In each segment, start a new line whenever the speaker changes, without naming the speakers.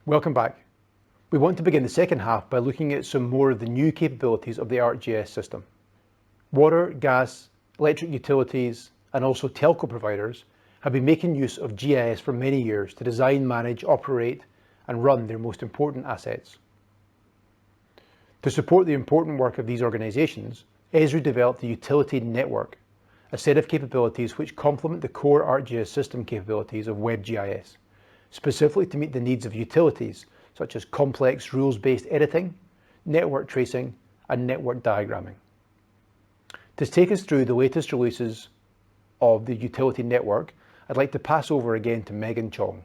Welcome back. We want to begin the second half by looking at some more of the new capabilities of the ArcGIS system. Water, gas, electric utilities, and also telco providers have been making use of GIS for many years to design, manage, operate, and run their most important assets. To support the important work of these organizations, Esri developed the Utility Network, a set of capabilities which complement the core ArcGIS system capabilities of WebGIS, specifically to meet the needs of utilities such as complex rules-based editing, network tracing, and network diagramming. To take us through the latest releases of the Utility Network, I'd like to pass over again to Megan Chong.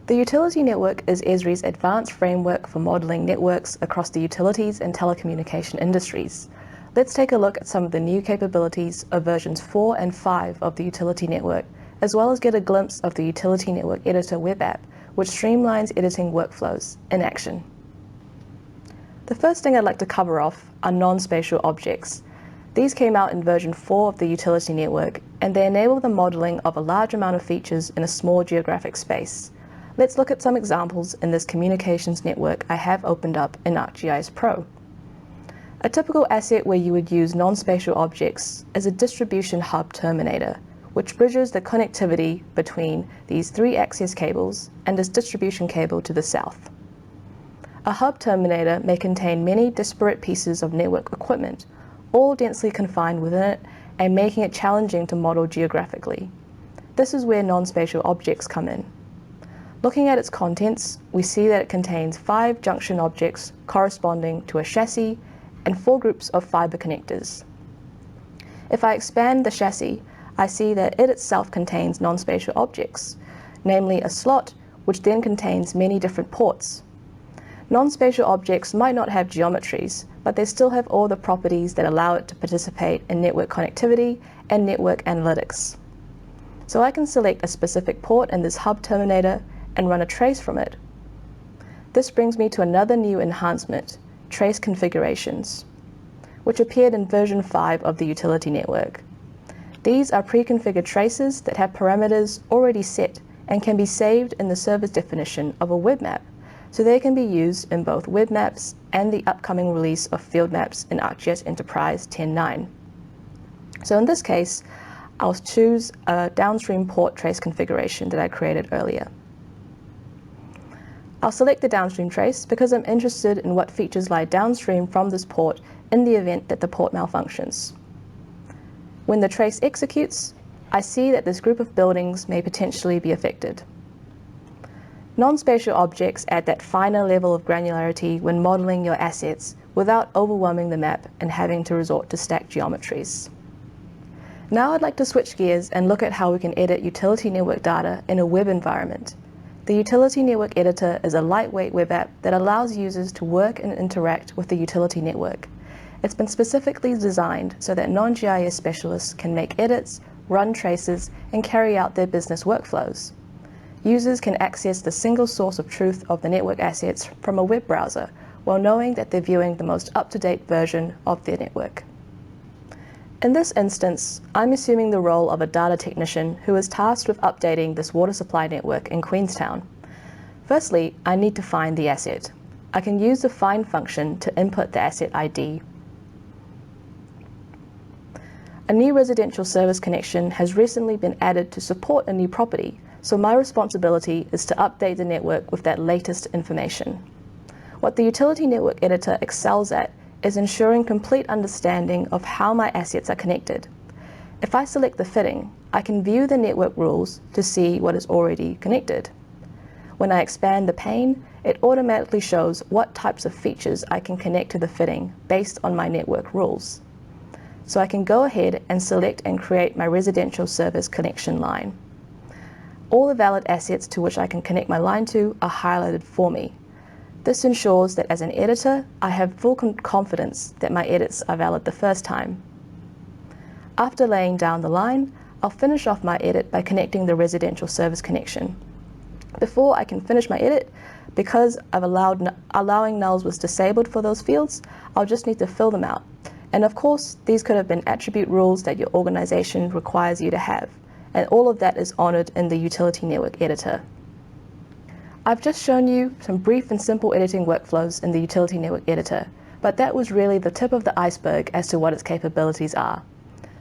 The Utility Network is Esri's advanced framework for modelling networks across the utilities and telecommunication industries. Let's take a look at some of the new capabilities of versions 4 and 5 of the Utility Network, as well as get a glimpse of the Utility Network Editor web app, which streamlines editing workflows in action. The first thing I'd like to cover off are non-spatial objects. These came out in version 4 of the Utility Network, and they enable the modelling of a large amount of features in a small geographic space. Let's look at some examples in this communications network I have opened up in ArcGIS Pro. A typical asset where you would use non-spatial objects is a distribution hub terminator, which bridges the connectivity between these 3 access cables and this distribution cable to the south. A hub terminator may contain many disparate pieces of network equipment, all densely confined within it and making it challenging to model geographically. This is where non-spatial objects come in. Looking at its contents, we see that it contains 5 junction objects corresponding to a chassis and 4 groups of fiber connectors. If I expand the chassis, I see that it itself contains non-spatial objects, namely a slot, which then contains many different ports. Non-spatial objects might not have geometries, but they still have all the properties that allow it to participate in network connectivity and network analytics. So I can select a specific port in this hub terminator and run a trace from it. This brings me to another new enhancement, trace configurations, which appeared in version 5 of the Utility Network. These are pre-configured traces that have parameters already set and can be saved in the server's definition of a web map, so they can be used in both web maps and the upcoming release of field maps in ArcGIS Enterprise 10.9. So in this case, I'll choose a downstream port trace configuration that I created earlier. I'll select the downstream trace because I'm interested in what features lie downstream from this port in the event that the port malfunctions. When the trace executes, I see that this group of buildings may potentially be affected. Non-spatial objects add that finer level of granularity when modelling your assets without overwhelming the map and having to resort to stacked geometries. Now I'd like to switch gears and look at how we can edit Utility Network data in a web environment. The Utility Network Editor is a lightweight web app that allows users to work and interact with the Utility Network. It's been specifically designed so that non-GIS specialists can make edits, run traces, and carry out their business workflows. Users can access the single source of truth of the network assets from a web browser while knowing that they're viewing the most up-to-date version of their network. In this instance, I'm assuming the role of a data technician who is tasked with updating this water supply network in Queenstown. Firstly, I need to find the asset. I can use the find function to input the asset ID. A new residential service connection has recently been added to support a new property, so my responsibility is to update the network with that latest information. What the Utility Network Editor excels at is ensuring complete understanding of how my assets are connected. If I select the fitting, I can view the network rules to see what is already connected. When I expand the pane, it automatically shows what types of features I can connect to the fitting based on my network rules. So I can go ahead and select and create my residential service connection line. All the valid assets to which I can connect my line to are highlighted for me. This ensures that as an editor, I have full confidence that my edits are valid the first time. After laying down the line, I'll finish off my edit by connecting the residential service connection. Before I can finish my edit, because allowing nulls was disabled for those fields, I'll just need to fill them out. And of course, these could have been attribute rules that your organization requires you to have. and all of that is honoured in the Utility Network Editor. I've just shown you some brief and simple editing workflows in the Utility Network Editor, but that was really the tip of the iceberg as to what its capabilities are.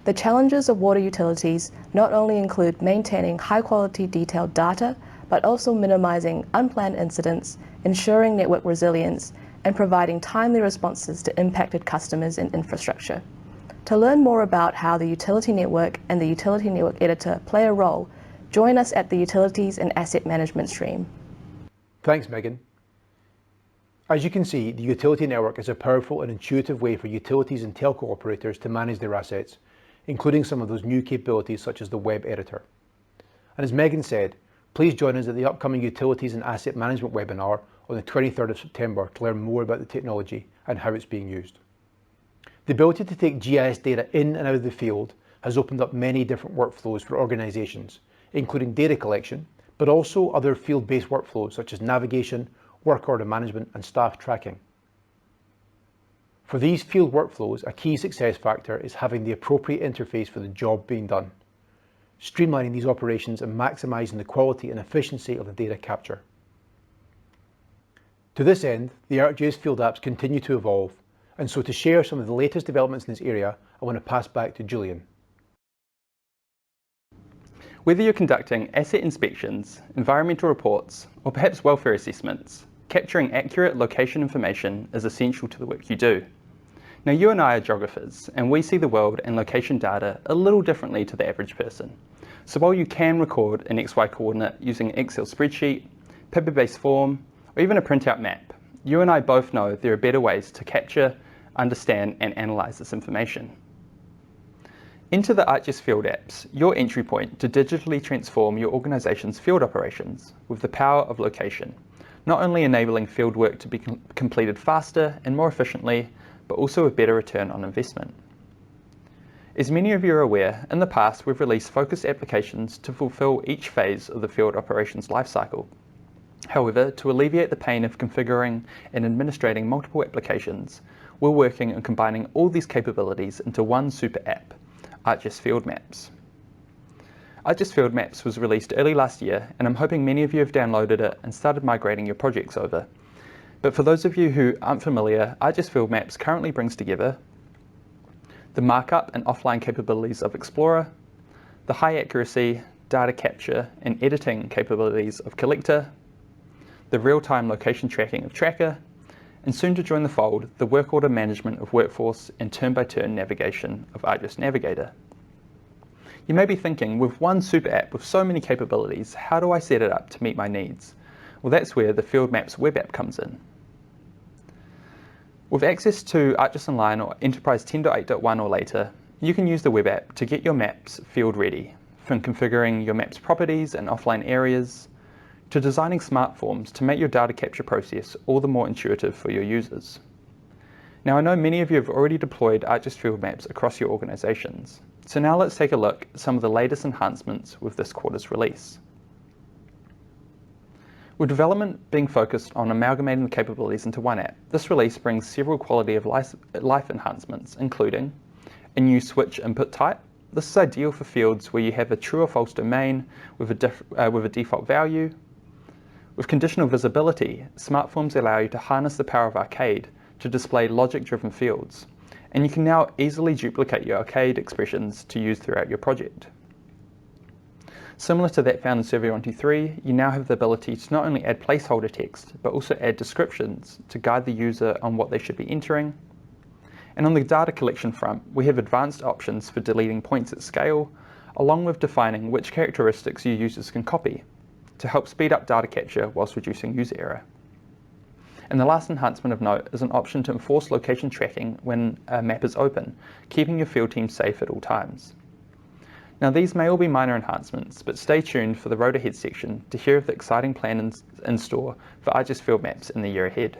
The challenges of water utilities not only include maintaining high-quality detailed data, but also minimizing unplanned incidents, ensuring network resilience, and providing timely responses to impacted customers and infrastructure. To learn more about how the Utility Network and the Utility Network Editor play a role, join us at the Utilities and Asset Management stream.
Thanks, Megan. As you can see, the Utility Network is a powerful and intuitive way for utilities and telco operators to manage their assets, including some of those new capabilities such as the web editor. And as Megan said, please join us at the upcoming Utilities and Asset Management webinar on the 23rd of September to learn more about the technology and how it's being used. The ability to take GIS data in and out of the field has opened up many different workflows for organisations, including data collection, but also other field-based workflows such as navigation, work order management, and staff tracking. For these field workflows, a key success factor is having the appropriate interface for the job being done, streamlining these operations and maximising the quality and efficiency of the data capture. To this end, the ArcGIS field apps continue to evolve, and so to share some of the latest developments in this area, I want to pass back to Julian.
Whether you're conducting asset inspections, environmental reports, or perhaps welfare assessments, capturing accurate location information is essential to the work you do. Now, you and I are geographers, and we see the world and location data a little differently to the average person. So while you can record an XY coordinate using an Excel spreadsheet, paper-based form, or even a printout map, you and I both know there are better ways to capture, understand, and analyse this information. Enter the ArcGIS field apps, your entry point to digitally transform your organisation's field operations with the power of location, not only enabling field work to be completed faster and more efficiently, but also a better return on investment. As many of you are aware, in the past we've released focused applications to fulfill each phase of the field operations lifecycle. However, to alleviate the pain of configuring and administrating multiple applications, we're working on combining all these capabilities into one super app, ArcGIS Field Maps. ArcGIS Field Maps was released early last year, and I'm hoping many of you have downloaded it and started migrating your projects over. But for those of you who aren't familiar, ArcGIS Field Maps currently brings together the markup and offline capabilities of Explorer, the high accuracy, data capture and editing capabilities of Collector, the real-time location tracking of Tracker, and soon to join the fold, the work order management of Workforce and turn-by-turn navigation of ArcGIS Navigator. You may be thinking, with one super app with so many capabilities, how do I set it up to meet my needs? Well, that's where the Field Maps web app comes in. With access to ArcGIS Online or Enterprise 10.8.1 or later, you can use the web app to get your maps field ready, from configuring your maps properties and offline areas, to designing smart forms to make your data capture process all the more intuitive for your users. Now, I know many of you have already deployed ArcGIS Field Maps across your organisations, so now let's take a look at some of the latest enhancements with this quarter's release. With development being focused on amalgamating the capabilities into one app, this release brings several quality of life enhancements, including a new switch input type. This is ideal for fields where you have a true or false domain with a default value. With conditional visibility, smart forms allow you to harness the power of Arcade to display logic-driven fields, and you can now easily duplicate your Arcade expressions to use throughout your project. Similar to that found in Survey 123, you now have the ability to not only add placeholder text, but also add descriptions to guide the user on what they should be entering. And on the data collection front, we have advanced options for deleting points at scale, along with defining which characteristics your users can copy, to help speed up data capture whilst reducing user error. And the last enhancement of note is an option to enforce location tracking when a map is open, keeping your field team safe at all times. Now, these may all be minor enhancements, but stay tuned for the road ahead section to hear of the exciting plans in store for ArcGIS Field Maps in the year ahead.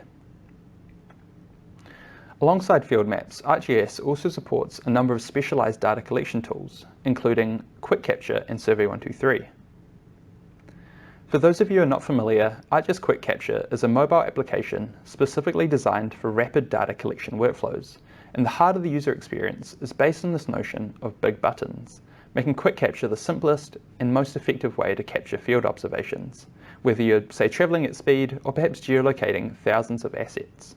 Alongside Field Maps, ArcGIS also supports a number of specialised data collection tools, including Quick Capture and Survey 123. For those of you who are not familiar, ArcGIS Quick Capture is a mobile application specifically designed for rapid data collection workflows, and the heart of the user experience is based on this notion of big buttons, making quick capture the simplest and most effective way to capture field observations, whether you're, say, travelling at speed or perhaps geolocating thousands of assets.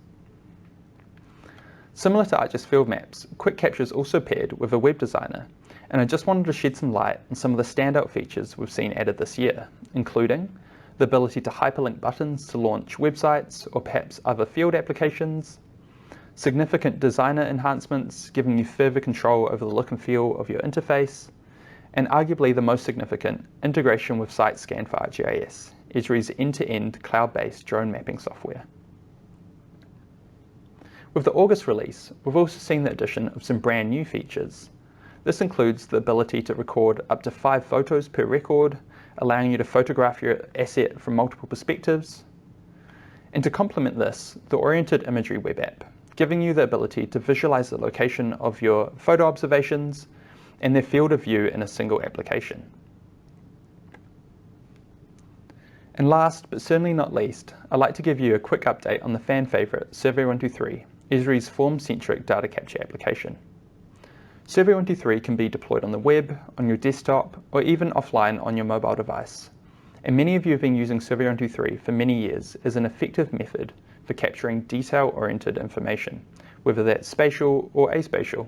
Similar to ArcGIS Field Maps, Quick Capture is also paired with a web designer, and I just wanted to shed some light on some of the standout features we've seen added this year, including the ability to hyperlink buttons to launch websites or perhaps other field applications, significant designer enhancements giving you further control over the look and feel of your interface, and arguably the most significant, integration with SiteScan for ArcGIS, Esri's end-to-end cloud-based drone mapping software. With the August release, we've also seen the addition of some brand new features. This includes the ability to record up to 5 photos per record, allowing you to photograph your asset from multiple perspectives. And to complement this, the Oriented Imagery web app, giving you the ability to visualize the location of your photo observations and their field of view in a single application. And last, but certainly not least, I'd like to give you a quick update on the fan favourite Survey123, Esri's form-centric data capture application. Survey123 can be deployed on the web, on your desktop, or even offline on your mobile device. And many of you have been using Survey123 for many years as an effective method for capturing detail-oriented information, whether that's spatial or aspatial.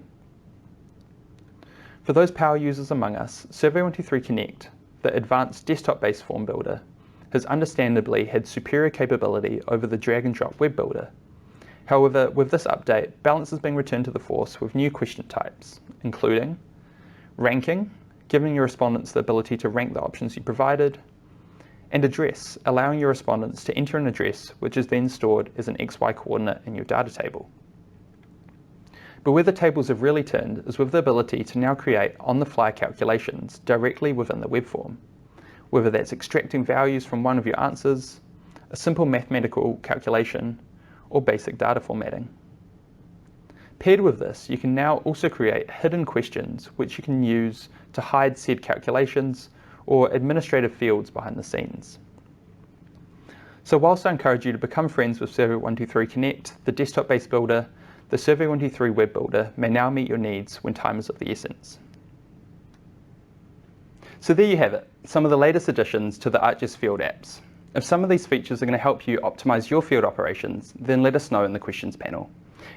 For those power users among us, Survey123 Connect, the advanced desktop-based form builder, has understandably had superior capability over the drag-and-drop web builder. However, with this update, balance is being returned to the force with new question types, including ranking, giving your respondents the ability to rank the options you provided, and address, allowing your respondents to enter an address which is then stored as an XY coordinate in your data table. But where the tables have really turned is with the ability to now create on-the-fly calculations directly within the web form, whether that's extracting values from one of your answers, a simple mathematical calculation, or basic data formatting. Paired with this, you can now also create hidden questions which you can use to hide said calculations or administrative fields behind the scenes. So whilst I encourage you to become friends with Survey123 Connect, the desktop-based builder, the Survey123 web builder may now meet your needs when time is of the essence. So there you have it, some of the latest additions to the ArcGIS Field apps. If some of these features are going to help you optimize your field operations, then let us know in the questions panel.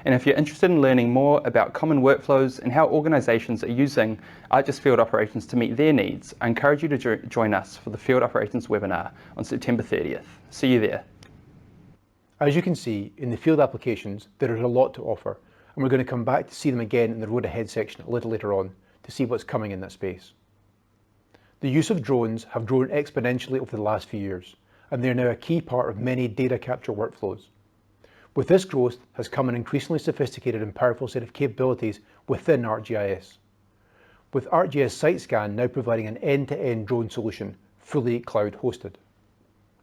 And if you're interested in learning more about common workflows and how organizations are using ArcGIS Field Operations to meet their needs, I encourage you to join us for the Field Operations webinar on September 30th. See you there.
As you can see, in the field applications, there is a lot to offer, and we're going to come back to see them again in the Road Ahead section a little later on to see what's coming in that space. The use of drones have grown exponentially over the last few years, and they are now a key part of many data capture workflows. With this growth has come an increasingly sophisticated and powerful set of capabilities within ArcGIS, with ArcGIS SiteScan now providing an end-to-end drone solution, fully cloud hosted.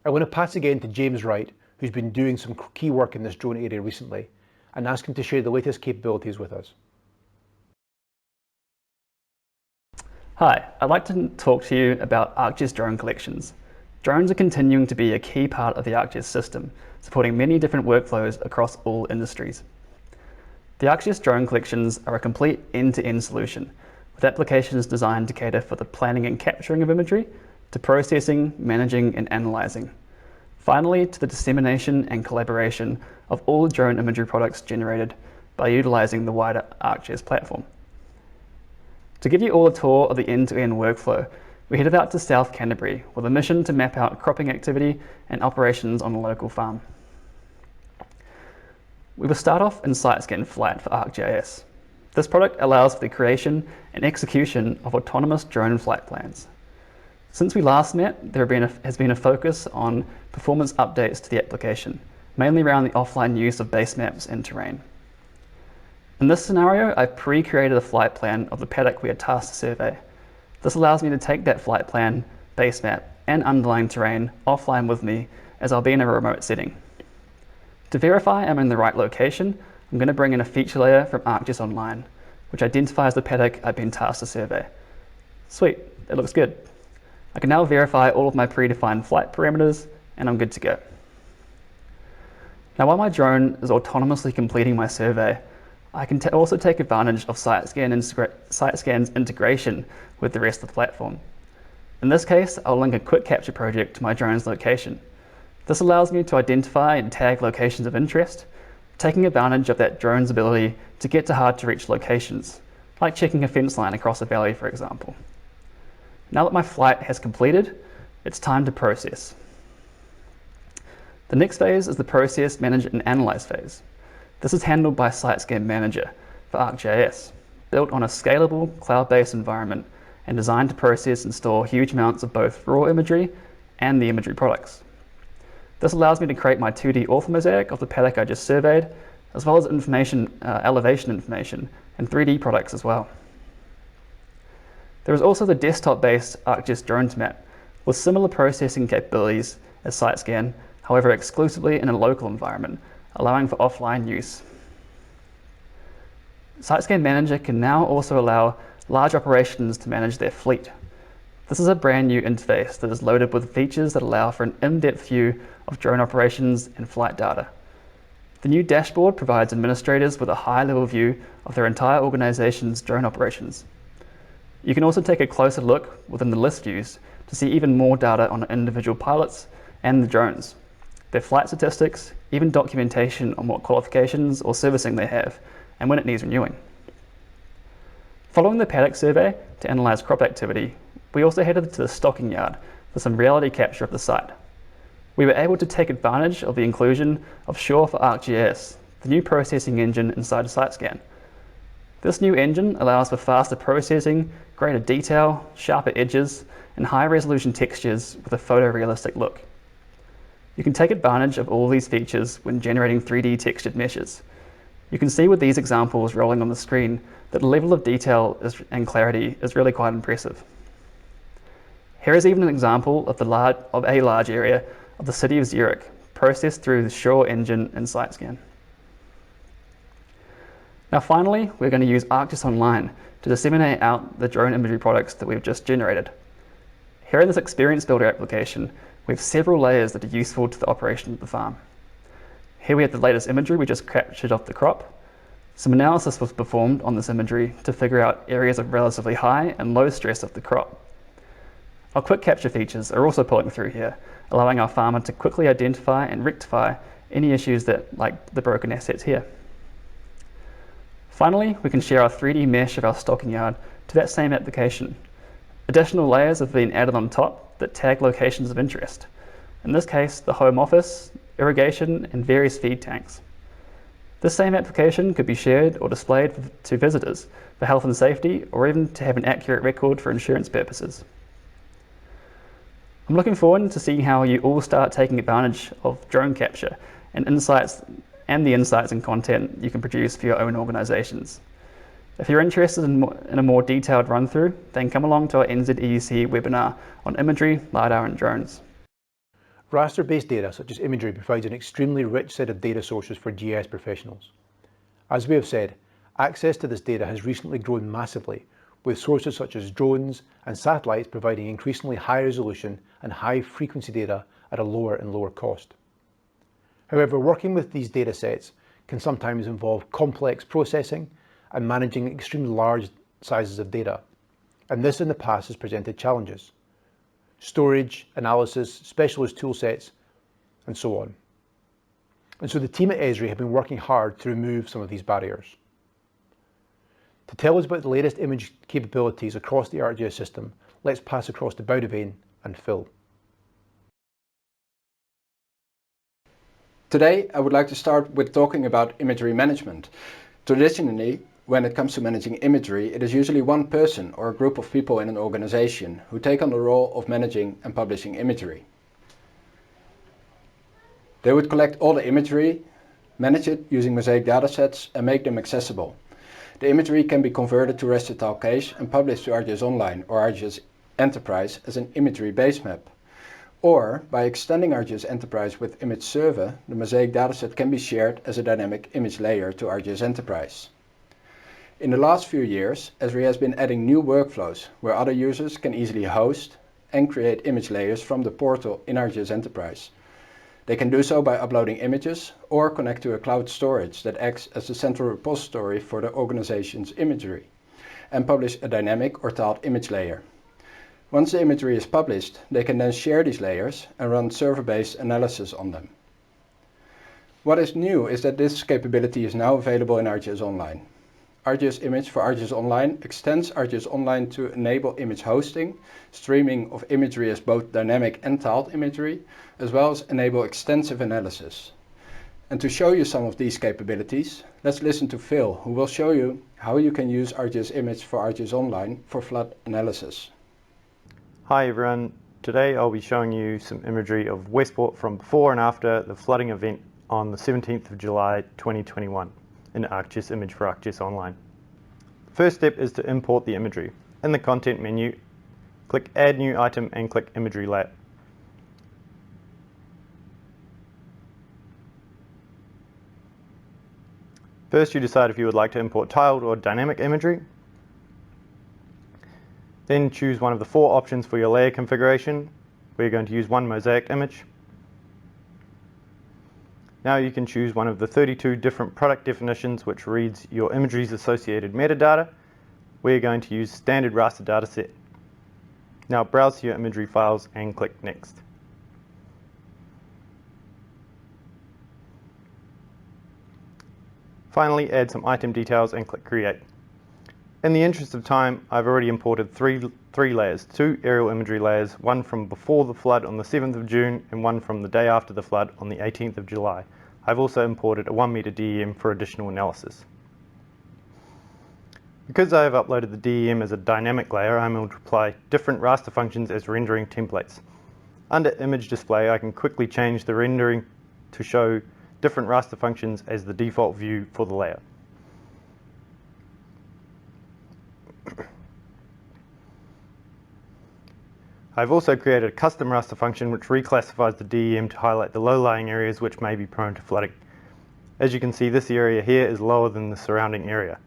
I want to pass again to James Wright, who's been doing some key work in this drone area recently, and ask him to share the latest capabilities with us.
Hi, I'd like to talk to you about ArcGIS drone collections. Drones are continuing to be a key part of the ArcGIS system, supporting many different workflows across all industries. The ArcGIS drone collections are a complete end-to-end solution, with applications designed to cater for the planning and capturing of imagery, to processing, managing, and analyzing. Finally, to the dissemination and collaboration of all drone imagery products generated by utilizing the wider ArcGIS platform. To give you all a tour of the end-to-end workflow, we headed out to South Canterbury with a mission to map out cropping activity and operations on a local farm. We will start off in SiteScan Flight for ArcGIS. This product allows for the creation and execution of autonomous drone flight plans. Since we last met, there has been a focus on performance updates to the application, mainly around the offline use of base maps and terrain. In this scenario, I've pre-created a flight plan of the paddock we are tasked to survey. This allows me to take that flight plan, base map, and underlying terrain offline with me as I'll be in a remote setting. To verify I'm in the right location, I'm going to bring in a feature layer from ArcGIS Online, which identifies the paddock I've been tasked to survey. Sweet, that looks good. I can now verify all of my predefined flight parameters, and I'm good to go. Now, while my drone is autonomously completing my survey, I can also take advantage of SiteScan's integration with the rest of the platform. In this case, I'll link a quick capture project to my drone's location. This allows me to identify and tag locations of interest, taking advantage of that drone's ability to get to hard to reach locations, like checking a fence line across a valley, for example. Now that my flight has completed, it's time to process. The next phase is the process, manage and analyze phase. This is handled by SiteScan Manager for ArcGIS, built on a scalable cloud-based environment and designed to process and store huge amounts of both raw imagery and the imagery products. This allows me to create my 2D orthomosaic of the paddock I just surveyed, as well as elevation information and 3D products as well. There is also the desktop-based ArcGIS Drones map with similar processing capabilities as SiteScan, however exclusively in a local environment, allowing for offline use. SiteScan Manager can now also allow large operations to manage their fleet. This is a brand new interface that is loaded with features that allow for an in-depth view of drone operations and flight data. The new dashboard provides administrators with a high-level view of their entire organization's drone operations. You can also take a closer look within the list views to see even more data on individual pilots and the drones, their flight statistics, even documentation on what qualifications or servicing they have, and when it needs renewing. Following the paddock survey to analyze crop activity, we also headed to the stocking yard for some reality capture of the site. We were able to take advantage of the inclusion of Shore for ArcGIS, the new processing engine inside SiteScan. This new engine allows for faster processing, greater detail, sharper edges, and high-resolution textures with a photorealistic look. You can take advantage of all these features when generating 3D textured meshes. You can see with these examples rolling on the screen that the level of detail and clarity is really quite impressive. Here is even an example of a large area of the city of Zurich, processed through the Shore engine in SiteScan. Now finally, we're going to use ArcGIS Online to disseminate out the drone imagery products that we've just generated. Here in this Experience Builder application, we have several layers that are useful to the operation of the farm. Here we have the latest imagery we just captured off the crop. Some analysis was performed on this imagery to figure out areas of relatively high and low stress of the crop. Our quick capture features are also pulling through here, allowing our farmer to quickly identify and rectify any issues like the broken assets here. Finally, we can share our 3D mesh of our stocking yard to that same application. Additional layers have been added on top that tag locations of interest. In this case, the home office, irrigation, and various feed tanks. This same application could be shared or displayed to visitors for health and safety, or even to have an accurate record for insurance purposes. I'm looking forward to seeing how you all start taking advantage of drone capture and the insights and content you can produce for your own organizations. If you're interested in a more detailed run-through, then come along to our NZEUC webinar on imagery, LiDAR and drones.
Raster-based data such as imagery provides an extremely rich set of data sources for GIS professionals. As we have said, access to this data has recently grown massively, with sources such as drones and satellites providing increasingly high resolution and high frequency data at a lower and lower cost. However, working with these data sets can sometimes involve complex processing and managing extremely large sizes of data, and this in the past has presented challenges. Storage, analysis, specialist tool sets, and so on. And so the team at Esri have been working hard to remove some of these barriers. To tell us about the latest image capabilities across the ArcGIS system, let's pass across to Boudewijn and Phil.
Today, I would like to start with talking about imagery management. Traditionally, when it comes to managing imagery, it is usually one person or a group of people in an organization who take on the role of managing and publishing imagery. They would collect all the imagery, manage it using mosaic datasets, and make them accessible. The imagery can be converted to raster tile cache and published to ArcGIS Online or ArcGIS Enterprise as an imagery base map. Or, by extending ArcGIS Enterprise with Image Server, the mosaic dataset can be shared as a dynamic image layer to ArcGIS Enterprise. In the last few years, Esri has been adding new workflows where other users can easily host and create image layers from the portal in ArcGIS Enterprise. They can do so by uploading images or connect to a cloud storage that acts as the central repository for the organization's imagery and publish a dynamic or tiled image layer. Once the imagery is published, they can then share these layers and run server-based analysis on them. What is new is that this capability is now available in ArcGIS Online. ArcGIS Image for ArcGIS Online extends ArcGIS Online to enable image hosting, streaming of imagery as both dynamic and tiled imagery, as well as enable extensive analysis. And to show you some of these capabilities, let's listen to Phil, who will show you how you can use ArcGIS Image for ArcGIS Online for flood analysis.
Hi everyone, today I'll be showing you some imagery of Westport from before and after the flooding event on the 17th of July 2021 in ArcGIS Image for ArcGIS Online. The first step is to import the imagery. In the content menu, click Add New Item and click Imagery Layer. First you decide if you would like to import tiled or dynamic imagery. Then choose one of the 4 options for your layer configuration. We're going to use one mosaic image. Now you can choose one of the 32 different product definitions which reads your imagery's associated metadata. We're going to use standard raster dataset. Now browse to your imagery files and click Next. Finally, add some item details and click Create. In the interest of time, I've already imported three layers, 2 aerial imagery layers, one from before the flood on the 7th of June and one from the day after the flood on the 18th of July. I've also imported a 1 meter DEM for additional analysis. Because I have uploaded the DEM as a dynamic layer, I'm able to apply different raster functions as rendering templates. Under Image Display, I can quickly change the rendering to show different raster functions as the default view for the layer. I've also created a custom raster function which reclassifies the DEM to highlight the low-lying areas which may be prone to flooding. As you can see, this area here is lower than the surrounding area.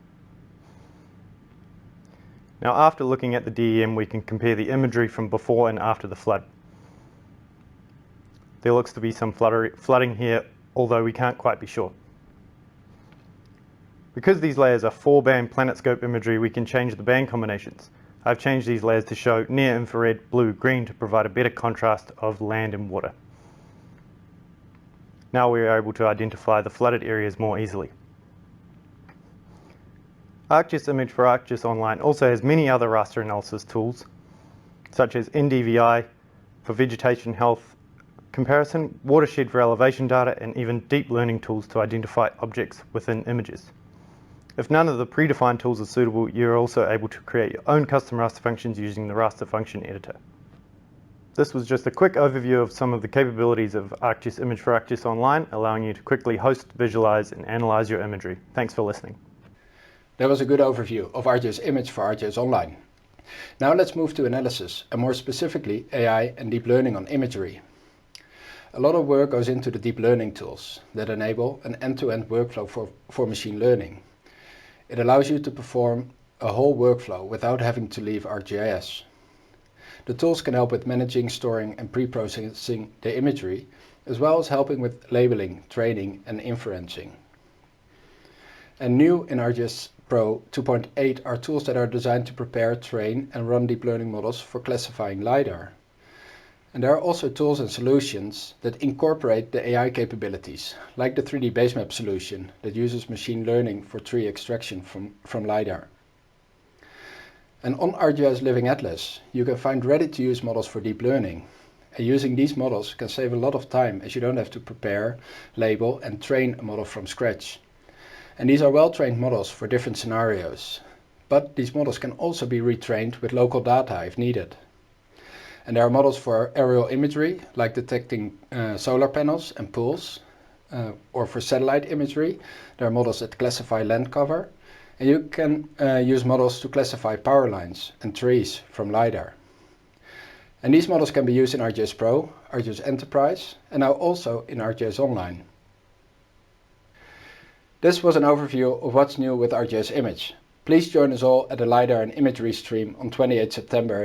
Now after looking at the DEM, we can compare the imagery from before and after the flood. There looks to be some flooding here, although we can't quite be sure. Because these layers are 4-band PlanetScope imagery, we can change the band combinations. I've changed these layers to show near-infrared blue-green to provide a better contrast of land and water. Now we are able to identify the flooded areas more easily. ArcGIS Image for ArcGIS Online also has many other raster analysis tools, such as NDVI for vegetation health comparison, watershed for elevation data, and even deep learning tools to identify objects within images. If none of the predefined tools are suitable, you're also able to create your own custom raster functions using the raster function editor. This was just a quick overview of some of the capabilities of ArcGIS Image for ArcGIS Online, allowing you to quickly host, visualize, and analyze your imagery. Thanks for listening.
That was a good overview of ArcGIS Image for ArcGIS Online. Now let's move to analysis, and more specifically AI and deep learning on imagery. A lot of work goes into the deep learning tools that enable an end-to-end workflow for machine learning. It allows you to perform a whole workflow without having to leave ArcGIS. The tools can help with managing, storing and pre-processing the imagery, as well as helping with labeling, training and inferencing. And new in ArcGIS Pro 2.8 are tools that are designed to prepare, train and run deep learning models for classifying LiDAR. And there are also tools and solutions that incorporate the AI capabilities, like the 3D basemap solution that uses machine learning for tree extraction from LiDAR. And on ArcGIS Living Atlas, you can find ready-to-use models for deep learning. And using these models can save a lot of time, as you don't have to prepare, label and train a model from scratch. And these are well-trained models for different scenarios. But these models can also be retrained with local data if needed. And there are models for aerial imagery, like detecting solar panels and pools. Or for satellite imagery, there are models that classify land cover. And you can use models to classify power lines and trees from LiDAR. And these models can be used in ArcGIS Pro, ArcGIS Enterprise, and now also in ArcGIS Online. This was an overview of what's new with ArcGIS Image. Please join us all at the LiDAR and Imagery stream on 28 September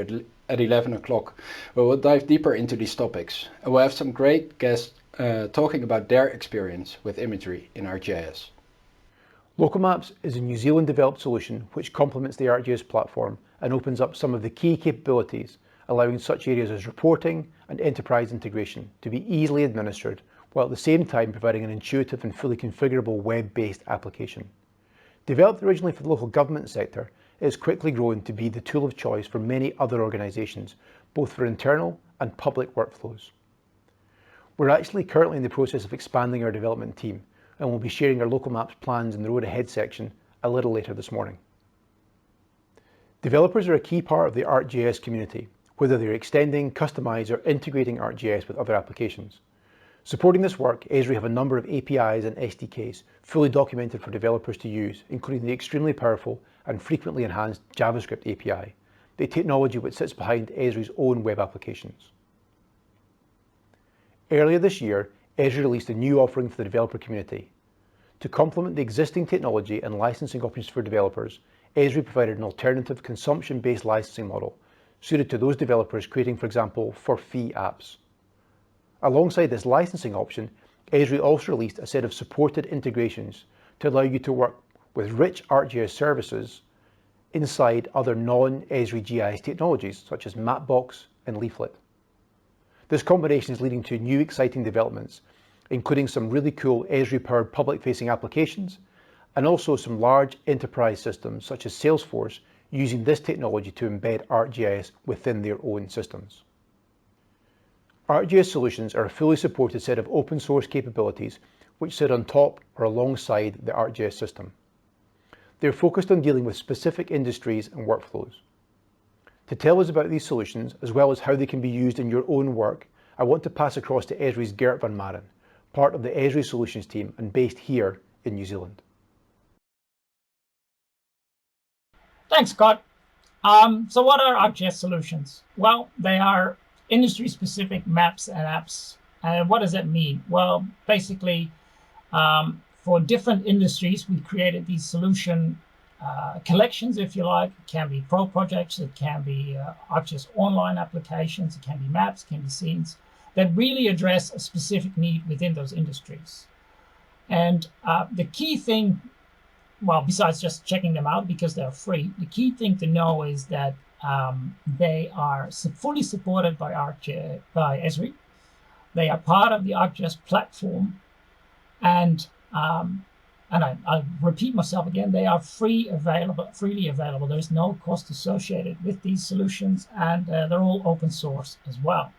at 11 o'clock, where we'll dive deeper into these topics. And we'll have some great guests talking about their experience with imagery in ArcGIS.
LocalMaps is a New Zealand developed solution which complements the ArcGIS platform and opens up some of the key capabilities, allowing such areas as reporting and enterprise integration to be easily administered, while at the same time providing an intuitive and fully configurable web-based application. Developed originally for the local government sector, it has quickly grown to be the tool of choice for many other organisations, both for internal and public workflows. We're actually currently in the process of expanding our development team, and we'll be sharing our LocalMaps plans in the Road Ahead section a little later this morning. Developers are a key part of the ArcGIS community, whether they're extending, customising or integrating ArcGIS with other applications. Supporting this work, Esri have a number of APIs and SDKs fully documented for developers to use, including the extremely powerful and frequently enhanced JavaScript API, the technology which sits behind Esri's own web applications. Earlier this year, Esri released a new offering for the developer community. To complement the existing technology and licensing options for developers, Esri provided an alternative consumption-based licensing model suited to those developers creating, for example, for-fee apps. Alongside this licensing option, Esri also released a set of supported integrations to allow you to work with rich ArcGIS services inside other non-Esri GIS technologies such as Mapbox and Leaflet. This combination is leading to new exciting developments, including some really cool Esri-powered public-facing applications, and also some large enterprise systems such as Salesforce using this technology to embed ArcGIS within their own systems. ArcGIS solutions are a fully supported set of open source capabilities which sit on top or alongside the ArcGIS system. They're focused on dealing with specific industries and workflows. To tell us about these solutions, as well as how they can be used in your own work, I want to pass across to Esri's Gert van Maren, part of the Esri Solutions team and based here in New Zealand.
Thanks, Scott. So what are ArcGIS solutions? Well, they are industry-specific maps and apps. And what does that mean? Well, basically, for different industries, we've created these solution collections, if you like. It can be pro projects, it can be ArcGIS online applications, it can be maps, it can be scenes that really address a specific need within those industries. And the key thing, well, besides just checking them out because they're free, the key thing to know is that they are fully supported by Esri. They are part of the ArcGIS platform, and I'll repeat myself again, they are freely available. There's no cost associated with these solutions, and they're all open source as well.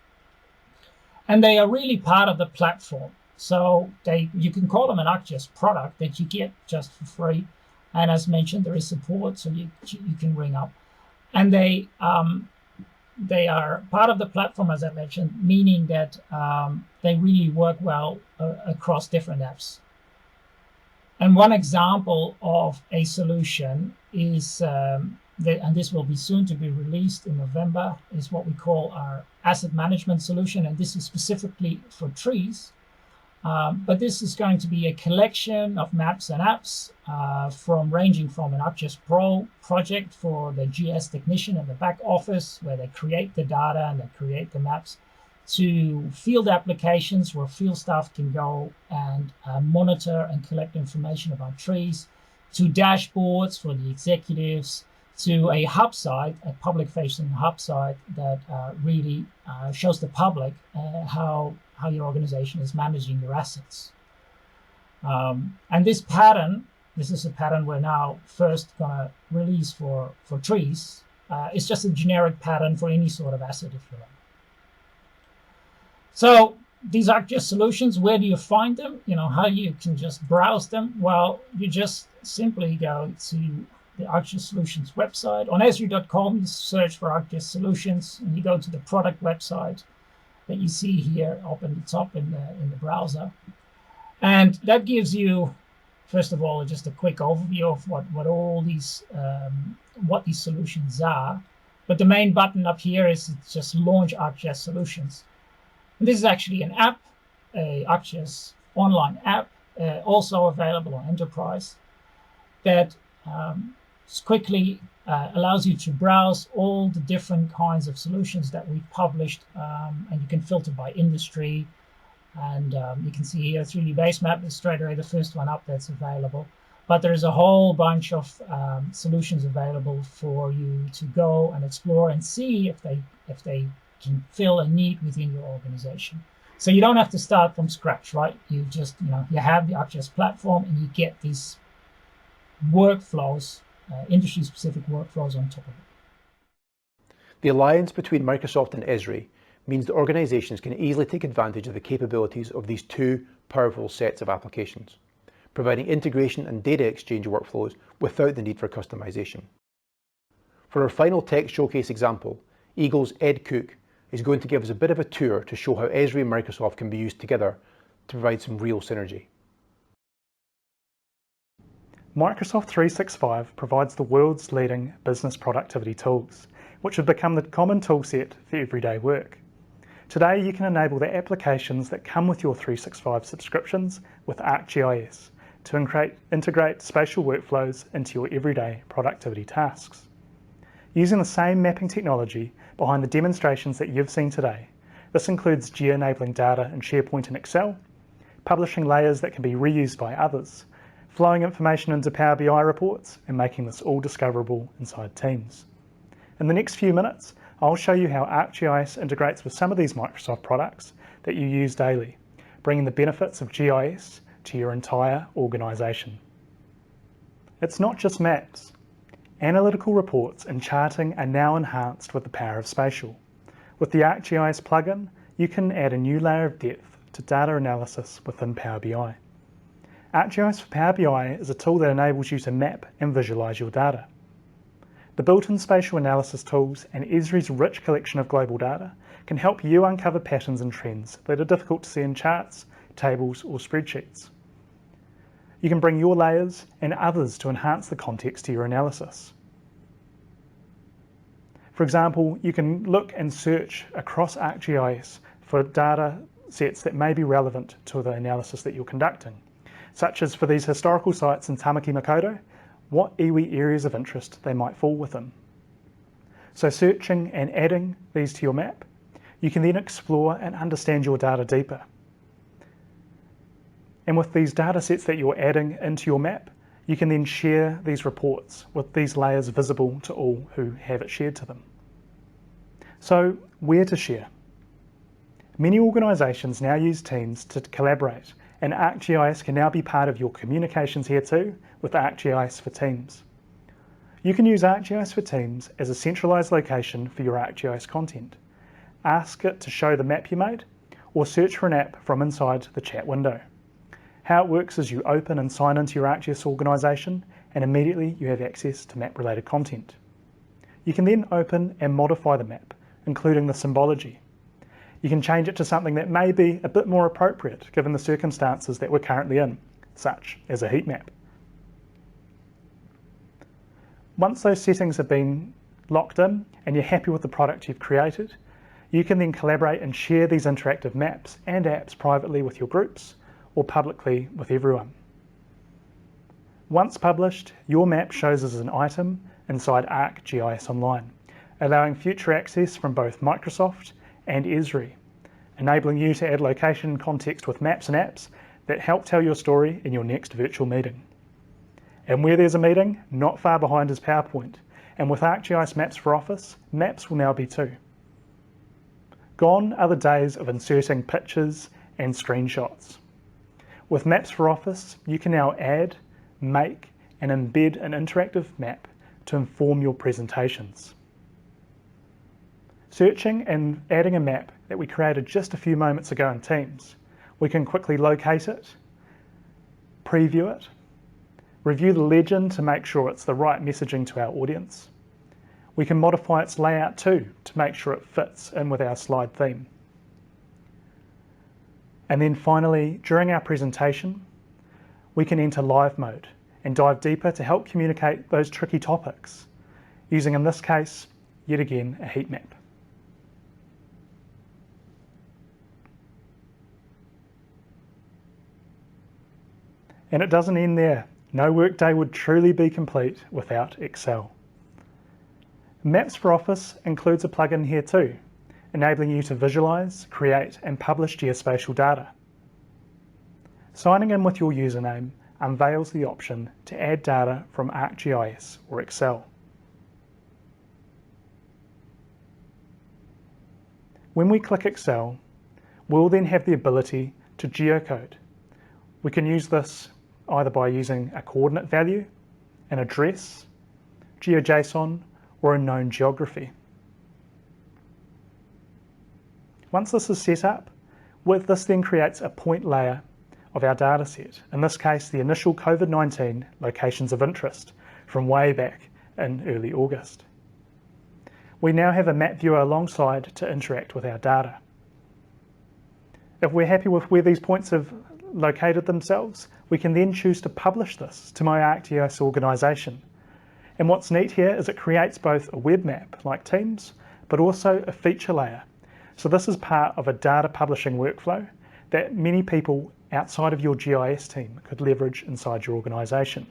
And they are really part of the platform. So you can call them an ArcGIS product that you get just for free. And as mentioned, there is support, so you can ring up. And they are part of the platform, as I mentioned, meaning that they really work well across different apps. And one example of a solution is, and this will be soon to be released in November, is what we call our asset management solution. And this is specifically for trees. But this is going to be a collection of maps and apps ranging from an ArcGIS Pro project for the GS technician in the back office, where they create the data and they create the maps, to field applications where field staff can go and monitor and collect information about trees, to dashboards for the executives, to a hub site, a public-facing hub site that really shows the public how your organization is managing your assets. And this is a pattern we're now first going to release for trees. It's just a generic pattern for any sort of asset, if you like. So these ArcGIS solutions, where do you find them? You know, how you can just browse them? Well, you just simply go to the ArcGIS Solutions website. On Esri.com, you search for ArcGIS Solutions, and you go to the product website that you see here up in the top in the browser. And that gives you, first of all, just a quick overview of what all these what these solutions are. But the main button up here is just Launch ArcGIS Solutions. And this is actually an app, a ArcGIS online app, also available on Enterprise, that quickly allows you to browse all the different kinds of solutions that we've published, and you can filter by industry, And you can see here 3D base map is straight away the first one up that's available. But there's a whole bunch of solutions available for you to go and explore and see if they can fill a need within your organization. So you don't have to start from scratch, right? You just, you have the ArcGIS platform and you get these workflows, industry-specific workflows on top of it.
The alliance between Microsoft and Esri means that organizations can easily take advantage of the capabilities of these two powerful sets of applications, providing integration and data exchange workflows without the need for customization. For our final tech showcase example, Eagle's Ed Cook is going to give us a bit of a tour to show how Esri and Microsoft can be used together to provide some real synergy.
Microsoft 365 provides the world's leading business productivity tools, which have become the common toolset for everyday work. Today, you can enable the applications that come with your 365 subscriptions with ArcGIS to integrate spatial workflows into your everyday productivity tasks. Using the same mapping technology behind the demonstrations that you've seen today, this includes geo-enabling data in SharePoint and Excel, publishing layers that can be reused by others, flowing information into Power BI reports, and making this all discoverable inside Teams. In the next few minutes, I'll show you how ArcGIS integrates with some of these Microsoft products that you use daily, bringing the benefits of GIS to your entire organisation. It's not just maps. Analytical reports and charting are now enhanced with the power of spatial. With the ArcGIS plugin, you can add a new layer of depth to data analysis within Power BI. ArcGIS for Power BI is a tool that enables you to map and visualise your data. The built-in spatial analysis tools and Esri's rich collection of global data can help you uncover patterns and trends that are difficult to see in charts, tables or spreadsheets. You can bring your layers and others to enhance the context to your analysis. For example, you can look and search across ArcGIS for data sets that may be relevant to the analysis that you're conducting, such as for these historical sites in Tamaki Makaurau, what iwi areas of interest they might fall within. So searching and adding these to your map, you can then explore and understand your data deeper. And with these data sets that you're adding into your map, you can then share these reports with these layers visible to all who have it shared to them. So where to share? Many organisations now use Teams to collaborate, and ArcGIS can now be part of your communications here too with ArcGIS for Teams. You can use ArcGIS for Teams as a centralised location for your ArcGIS content. Ask it to show the map you made, or search for an app from inside the chat window. How it works is you open and sign into your ArcGIS organisation, and immediately you have access to map-related content. You can then open and modify the map, including the symbology. You can change it to something that may be a bit more appropriate given the circumstances that we're currently in, such as a heat map. Once those settings have been locked in and you're happy with the product you've created, you can then collaborate and share these interactive maps and apps privately with your groups or publicly with everyone. Once published, your map shows as an item inside ArcGIS Online, allowing future access from both Microsoft and Esri, enabling you to add location and context with maps and apps that help tell your story in your next virtual meeting. And where there's a meeting, not far behind is PowerPoint, and with ArcGIS Maps for Office, maps will now be too. Gone are the days of inserting pictures and screenshots. With Maps for Office, you can now add, make, and embed an interactive map to inform your presentations. Searching and adding a map that we created just a few moments ago in Teams, we can quickly locate it, preview it, review the legend to make sure it's the right messaging to our audience. We can modify its layout too to make sure it fits in with our slide theme. And then finally, during our presentation, we can enter live mode and dive deeper to help communicate those tricky topics, using in this case, yet again, a heat map. And it doesn't end there. No workday would truly be complete without Excel. Maps for Office includes a plugin here too, enabling you to visualize, create, and publish geospatial data. Signing in with your username unveils the option to add data from ArcGIS or Excel. When we click Excel, we'll then have the ability to geocode. We can use this either by using a coordinate value, an address, GeoJSON, or a known geography. Once this is set up, this then creates a point layer of our data set, in this case the initial COVID-19 locations of interest from way back in early August. We now have a map viewer alongside to interact with our data. If we're happy with where these points have located themselves, we can then choose to publish this to my ArcGIS organisation. And what's neat here is it creates both a web map like Teams, but also a feature layer. So this is part of a data publishing workflow that many people outside of your GIS team could leverage inside your organisation.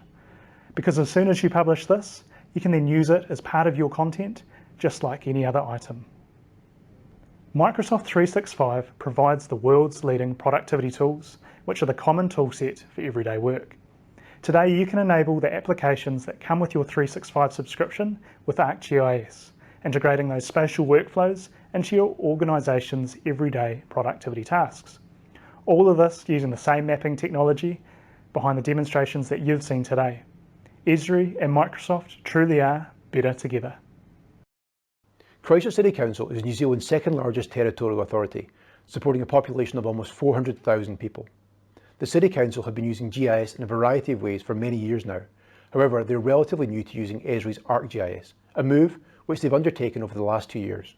Because as soon as you publish this, you can then use it as part of your content, just like any other item. Microsoft 365 provides the world's leading productivity tools, which are the common tool set for everyday work. Today, you can enable the applications that come with your 365 subscription with ArcGIS, integrating those spatial workflows into your organisation's everyday productivity tasks. All of this using the same mapping technology behind the demonstrations that you've seen today. Esri and Microsoft truly are better together.
Christchurch City Council is New Zealand's second largest territorial authority, supporting a population of almost 400,000 people. The City Council have been using GIS in a variety of ways for many years now. However, they're relatively new to using Esri's ArcGIS, a move which they've undertaken over the last 2 years.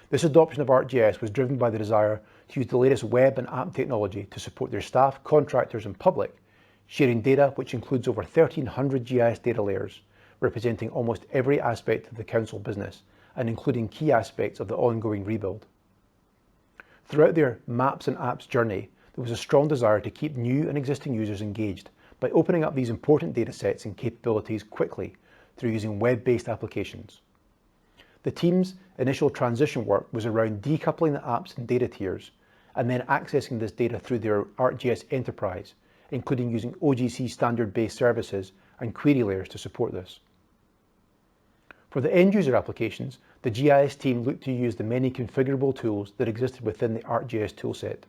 This adoption of ArcGIS was driven by the desire to use the latest web and app technology to support their staff, contractors and public, sharing data which includes over 1,300 GIS data layers, representing almost every aspect of the council business and including key aspects of the ongoing rebuild. Throughout their Maps and Apps journey, there was a strong desire to keep new and existing users engaged by opening up these important data sets and capabilities quickly through using web-based applications. The team's initial transition work was around decoupling the apps and data tiers and then accessing this data through their ArcGIS Enterprise, including using OGC standard-based services and query layers to support this. For the end-user applications, the GIS team looked to use the many configurable tools that existed within the ArcGIS toolset,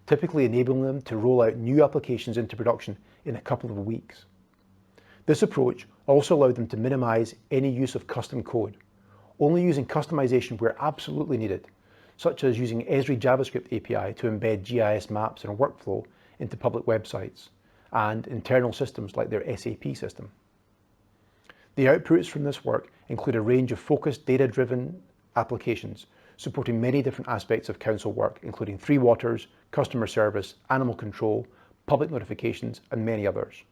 typically enabling them to roll out new applications into production in a couple of weeks. This approach also allowed them to minimize any use of custom code, only using customization where absolutely needed, such as using Esri JavaScript API to embed GIS maps and workflow into public websites and internal systems like their SAP system. The outputs from this work include a range of focused data-driven applications supporting many different aspects of council work, including Three Waters, customer service, animal control, public notifications, and many others.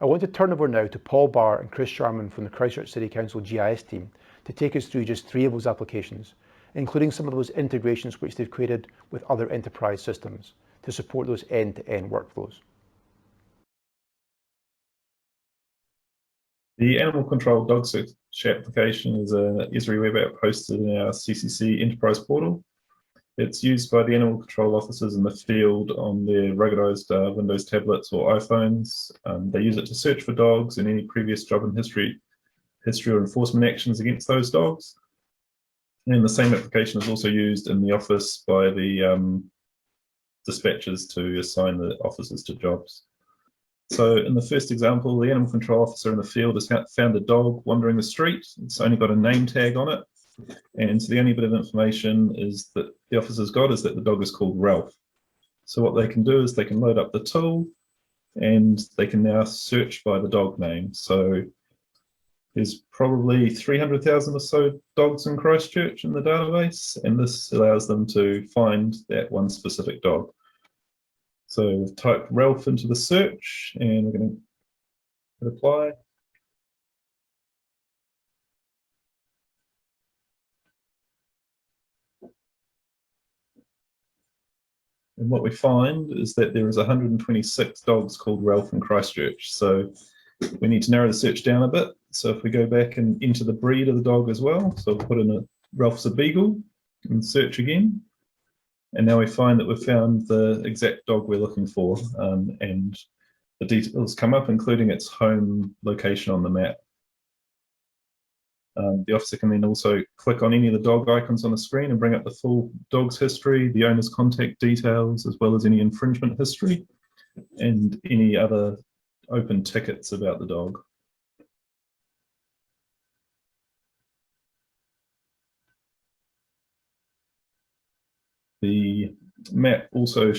I want to turn over now to Paul Barr and Chris Sharman from the Christchurch City Council GIS team to take us through just 3 of those applications, including some of those integrations which they've created with other enterprise systems to support those end-to-end workflows.
The animal control dog search application is a Esri web app hosted in our CCC enterprise portal. It's used by the animal control officers in the field on their ruggedized Windows tablets or iPhones. They use it to search for dogs and any previous job and history or enforcement actions against those dogs. And the same application is also used in the office by the dispatchers to assign the officers to jobs. So in the first example, the animal control officer in the field has found a dog wandering the street. It's only got a name tag on it. And so the only bit of information is that the officer's got is that the dog is called Ralph. So what they can do is they can load up the tool and they can now search by the dog name. So there's probably 300,000 or so dogs in Christchurch in the database, and this allows them to find that one specific dog. So we've typed Ralph into the search and we're going to hit apply. And what we find is that there is 126 dogs called Ralph in Christchurch. So we need to narrow the search down a bit. So if we go back and enter the breed of the dog as well, so we'll put in Ralph's a Beagle and search again. And now we find that we've found the exact dog we're looking for, and the details come up, including its home location on the map. The officer can then also click on any of the dog icons on the screen and bring up the full dog's history, the owner's contact details, as well as any infringement history and any other open tickets about the dog. The map also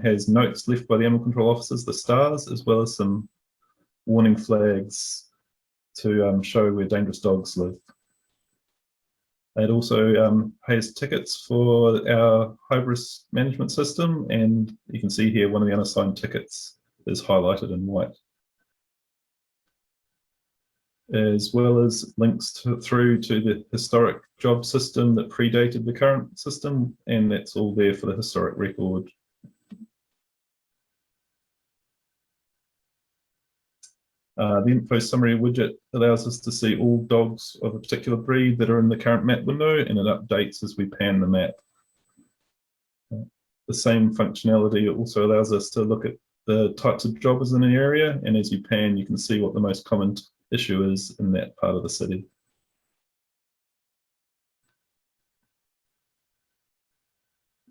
has notes left by the animal control officers, the stars, as well as some warning flags to show where dangerous dogs live. It also has tickets for our high-risk management system, and you can see here one of the unassigned tickets is highlighted in white, as well as links through to the historic job system that predated the current system, and that's all there for the historic record. The info summary widget allows us to see all dogs of a particular breed that are in the current map window, and it updates as we pan the map. The same functionality also allows us to look at the types of jobbers in an area, and as you pan, you can see what the most common issue is in that part of the city.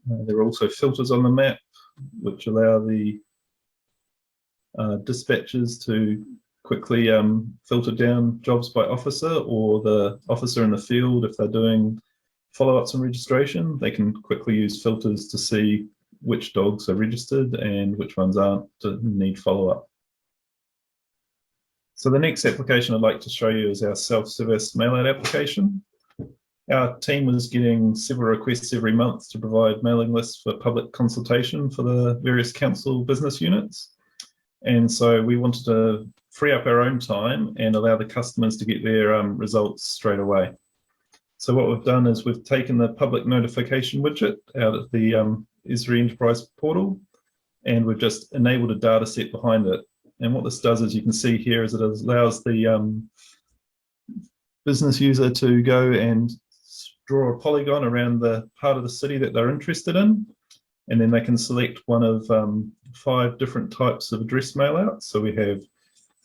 There are also filters on the map, which allow the dispatchers to quickly filter down jobs by officer, or the officer in the field, if they're doing follow-ups and registration, they can quickly use filters to see which dogs are registered and which ones aren't, to need follow-up. So the next application I'd like to show you is our self-service mail-out application. Our team was getting several requests every month to provide mailing lists for public consultation for the various council business units. And so we wanted to free up our own time and allow the customers to get their results straight away. So what we've done is we've taken the public notification widget out of the Esri Enterprise portal, and we've just enabled a data set behind it. And what this does, as you can see here, is it allows the business user to go and draw a polygon around the part of the city that they're interested in, and then they can select one of 5 different types of address mailouts. So we have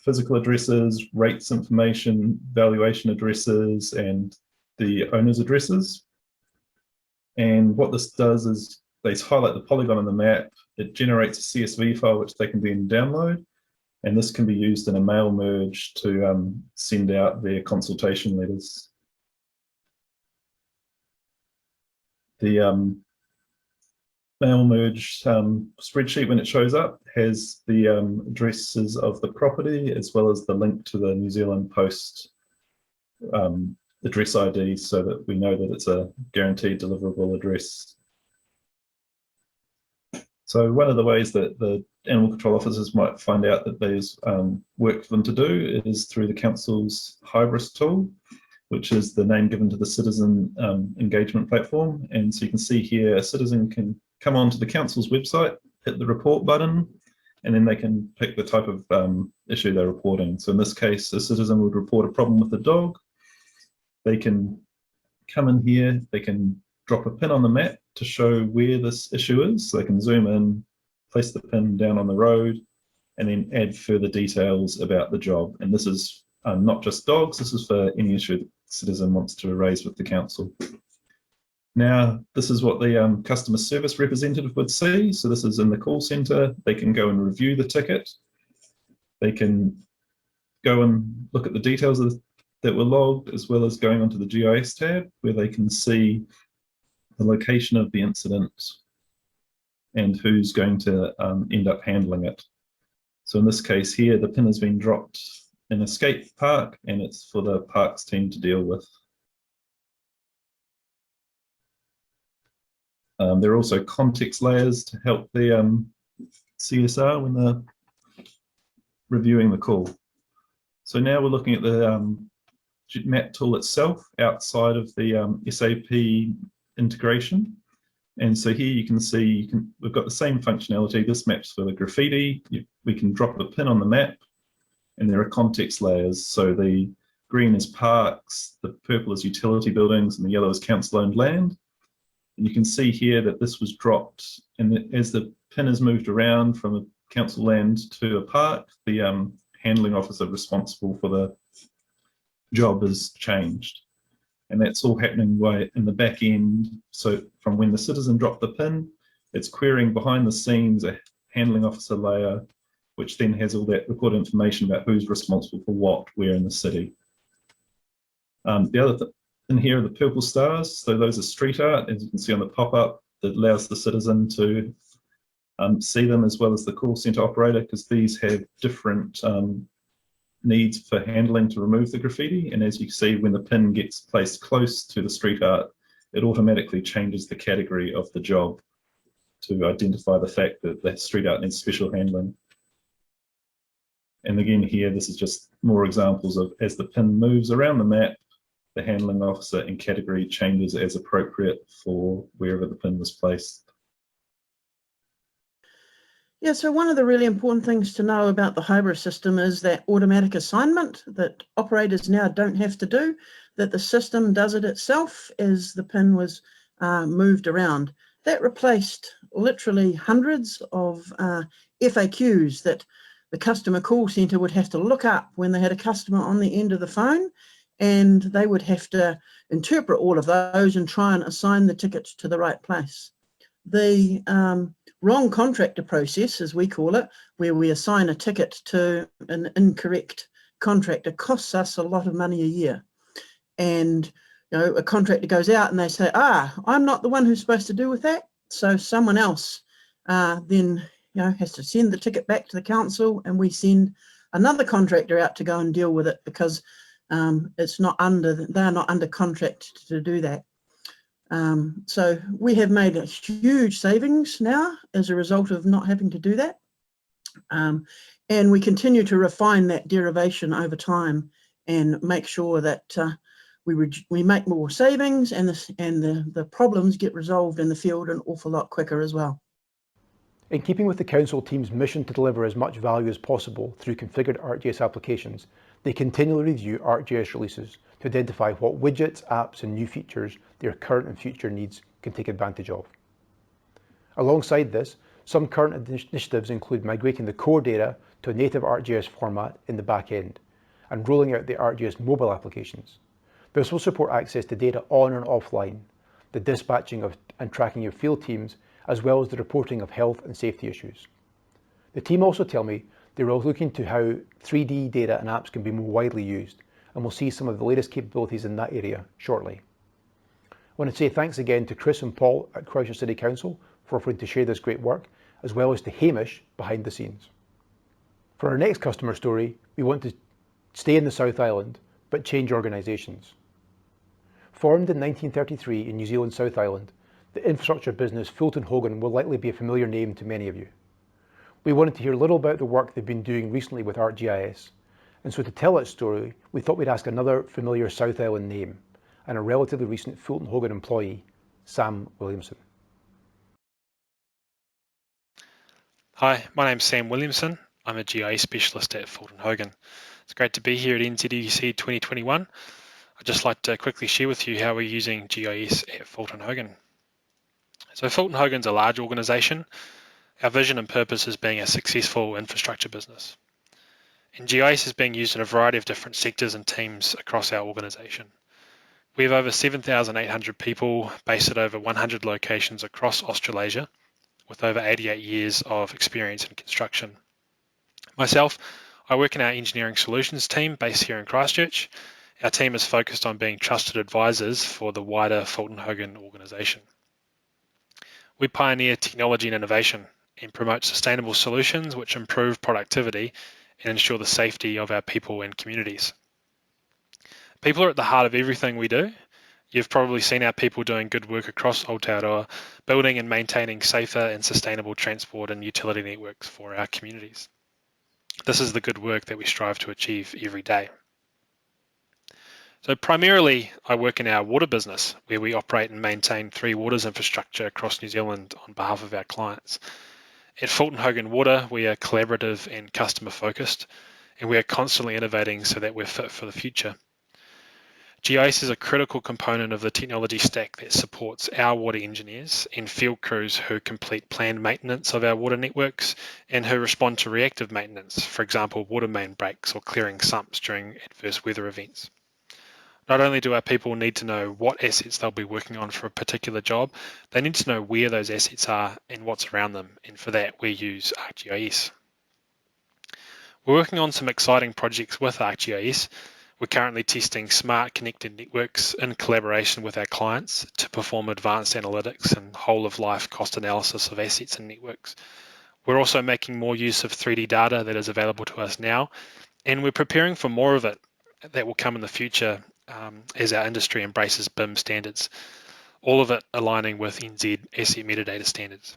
physical addresses, rates information, valuation addresses, and the owner's addresses. And what this does is they highlight the polygon on the map, it generates a CSV file which they can then download, and this can be used in a mail merge to send out their consultation letters. The mail merge spreadsheet, when it shows up, has the addresses of the property as well as the link to the New Zealand Post address ID, so that we know that it's a guaranteed deliverable address. So one of the ways that the animal control officers might find out that there's work for them to do is through the council's high-risk tool, which is the name given to the citizen engagement platform. And so you can see here, a citizen can come onto the council's website, hit the report button, and then they can pick the type of issue they're reporting. So in this case, a citizen would report a problem with the dog. They can come in here, they can drop a pin on the map to show where this issue is. So they can zoom in, place the pin down on the road, and then add further details about the job. And this is not just dogs, this is for any issue the citizen wants to raise with the council. Now, this is what the customer service representative would see. So this is in the call center. They can go and review the ticket. They can go and look at the details that were logged, as well as going onto the GIS tab, where they can see the location of the incident and who's going to end up handling it. So in this case here, the pin has been dropped in Escape Park, and it's for the parks team to deal with. There are also context layers to help the CSR when they're reviewing the call. So now we're looking at the map tool itself outside of the SAP integration. And so here you can see we've got the same functionality. This map's for the graffiti. We can drop a pin on the map, and there are context layers. So the green is parks, the purple is utility buildings, and the yellow is council-owned land. And you can see here that this was dropped, and as the pin is moved around from a council land to a park, the handling officer responsible for the job is changed. And that's all happening right in the back end. So from when the citizen dropped the pin, it's querying behind the scenes a handling officer layer, which then has all that recorded information about who's responsible for what, where in the city. The other in here are the purple stars. So those are street art, as you can see on the pop-up, that allows the citizen to see them, as well as the call center operator, because these have different needs for handling to remove the graffiti. And as you can see, when the pin gets placed close to the street art, it automatically changes the category of the job to identify the fact that that street art needs special handling. And again here, this is just more examples of, as the pin moves around the map, the handling officer and category changes as appropriate for wherever the pin was placed.
Yeah, so one of the really important things to know about the HYBRA system is that automatic assignment that operators now don't have to do, that the system does it itself as the pin was moved around. That replaced literally hundreds of FAQs that the customer call centre would have to look up when they had a customer on the end of the phone, and they would have to interpret all of those and try and assign the ticket to the right place. The wrong contractor process, as we call it, where we assign a ticket to an incorrect contractor, costs us a lot of money a year. And you know, a contractor goes out and they say, I'm not the one who's supposed to deal with that. So someone else then has to send the ticket back to the council, and we send another contractor out to go and deal with it, because they're not under contract to do that. So we have made a huge savings now as a result of not having to do that. And we continue to refine that derivation over time and make sure that we make more savings, and the problems get resolved in the field an awful lot quicker as well.
In keeping with the Council team's mission to deliver as much value as possible through configured ArcGIS applications, they continually review ArcGIS releases to identify what widgets, apps and new features their current and future needs can take advantage of. Alongside this, some current initiatives include migrating the core data to a native ArcGIS format in the back end and rolling out the ArcGIS mobile applications. This will support access to data on and offline, the dispatching of and tracking of field teams, as well as the reporting of health and safety issues. The team also tell me they're also looking to how 3D data and apps can be more widely used, and we'll see some of the latest capabilities in that area shortly. I want to say thanks again to Chris and Paul at Christchurch City Council for offering to share this great work, as well as to Hamish behind the scenes. For our next customer story, we want to stay in the South Island, but change organisations. Formed in 1933 in New Zealand's South Island, the infrastructure business Fulton Hogan will likely be a familiar name to many of you. We wanted to hear a little about the work they've been doing recently with ArcGIS, and so to tell that story, we thought we'd ask another familiar South Island name, and a relatively recent Fulton Hogan employee, Sam Williamson.
Hi, my name's Sam Williamson. I'm a GIS specialist at Fulton Hogan. It's great to be here at NZEDC 2021. I'd just like to quickly share with you how we're using GIS at Fulton Hogan. So Fulton Hogan's a large organisation. Our vision and purpose is being a successful infrastructure business. And GIS is being used in a variety of different sectors and teams across our organisation. We have over 7,800 people based at over 100 locations across Australasia, with over 88 years of experience in construction. Myself, I work in our engineering solutions team based here in Christchurch. Our team is focused on being trusted advisors for the wider Fulton Hogan organisation. We pioneer technology and innovation and promote sustainable solutions which improve productivity and ensure the safety of our people and communities. People are at the heart of everything we do. You've probably seen our people doing good work across Aotearoa, building and maintaining safer and sustainable transport and utility networks for our communities. This is the good work that we strive to achieve every day. So primarily, I work in our water business, where we operate and maintain 3 waters infrastructure across New Zealand on behalf of our clients. At Fulton Hogan Water, we are collaborative and customer focused, and we are constantly innovating so that we're fit for the future. GIS is a critical component of the technology stack that supports our water engineers and field crews who complete planned maintenance of our water networks and who respond to reactive maintenance, for example, water main breaks or clearing sumps during adverse weather events. Not only do our people need to know what assets they'll be working on for a particular job, they need to know where those assets are and what's around them, and for that we use ArcGIS. We're working on some exciting projects with ArcGIS. We're currently testing smart connected networks in collaboration with our clients to perform advanced analytics and whole-of-life cost analysis of assets and networks. We're also making more use of 3D data that is available to us now, and we're preparing for more of it that will come in the future as our industry embraces BIM standards, all of it aligning with NZ asset metadata standards.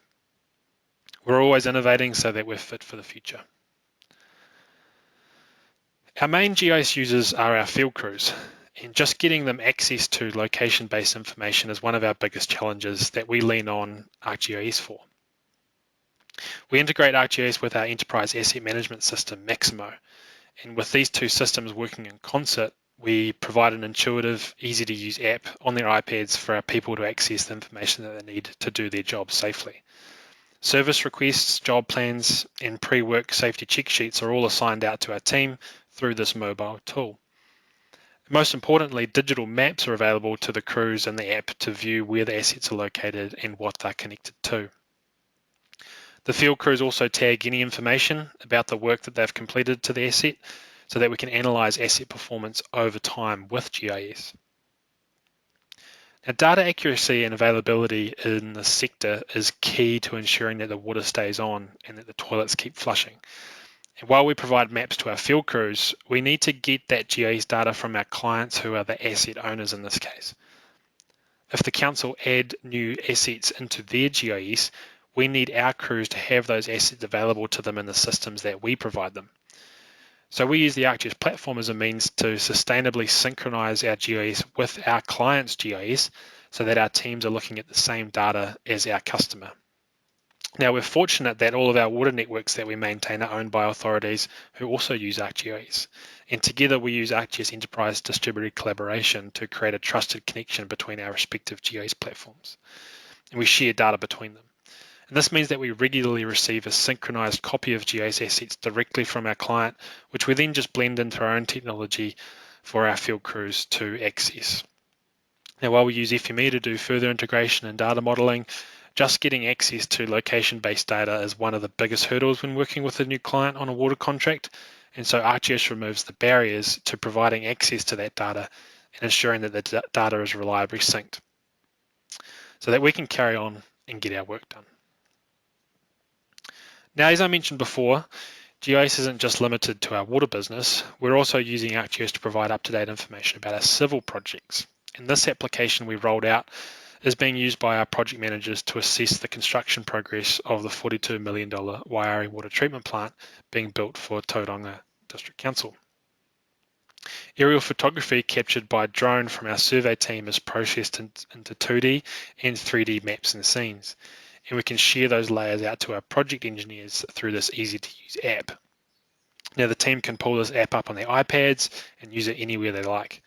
We're always innovating so that we're fit for the future. Our main GIS users are our field crews, and just getting them access to location-based information is one of our biggest challenges that we lean on ArcGIS for. We integrate ArcGIS with our enterprise asset management system, Maximo, and with these two systems working in concert, we provide an intuitive, easy-to-use app on their iPads for our people to access the information that they need to do their jobs safely. Service requests, job plans, and pre-work safety check sheets are all assigned out to our team through this mobile tool. Most importantly, digital maps are available to the crews in the app to view where the assets are located and what they're connected to. The field crews also tag any information about the work that they've completed to the asset so that we can analyze asset performance over time with GIS. Now, data accuracy and availability in the sector is key to ensuring that the water stays on and that the toilets keep flushing. And while we provide maps to our field crews, we need to get that GIS data from our clients who are the asset owners in this case. If the council add new assets into their GIS, we need our crews to have those assets available to them in the systems that we provide them. So we use the ArcGIS platform as a means to sustainably synchronize our GIS with our client's GIS so that our teams are looking at the same data as our customer. Now, we're fortunate that all of our water networks that we maintain are owned by authorities who also use ArcGIS. And together we use ArcGIS Enterprise Distributed Collaboration to create a trusted connection between our respective GIS platforms. And we share data between them. And this means that we regularly receive a synchronized copy of GIS assets directly from our client, which we then just blend into our own technology for our field crews to access. Now, while we use FME to do further integration and data modeling, just getting access to location-based data is one of the biggest hurdles when working with a new client on a water contract. And so ArcGIS removes the barriers to providing access to that data and ensuring that the data is reliably synced so that we can carry on and get our work done. Now, as I mentioned before, GIS isn't just limited to our water business. We're also using ArcGIS to provide up-to-date information about our civil projects. And this application we rolled out is being used by our project managers to assess the construction progress of the $42 million Waiari water treatment plant being built for Tauranga District Council. Aerial photography captured by drone from our survey team is processed into 2D and 3D maps and scenes. And we can share those layers out to our project engineers through this easy-to-use app. Now, the team can pull this app up on their iPads and use it anywhere they like.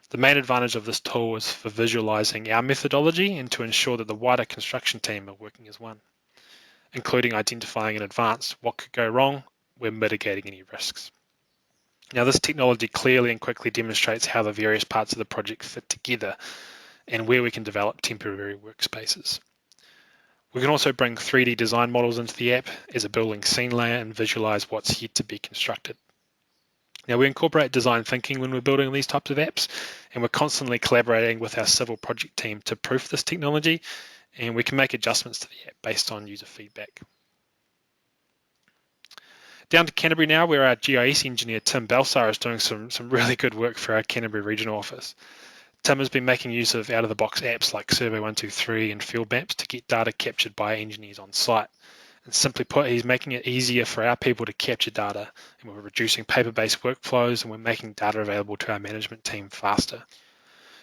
The main advantage of this tool is for visualizing our methodology and to ensure that the wider construction team are working as one, including identifying in advance what could go wrong when mitigating any risks. Now, this technology clearly and quickly demonstrates how the various parts of the project fit together and where we can develop temporary workspaces. We can also bring 3D design models into the app as a building scene layer and visualize what's yet to be constructed. Now, we incorporate design thinking when we're building these types of apps, and we're constantly collaborating with our civil project team to proof this technology, and we can make adjustments to the app based on user feedback. Down to Canterbury now, where our GIS engineer, Tim Belsar, is doing some really good work for our Canterbury regional office. Tim has been making use of out-of-the-box apps like Survey 123 and Field Maps to get data captured by engineers on site. And simply put, he's making it easier for our people to capture data, and we're reducing paper-based workflows, and we're making data available to our management team faster.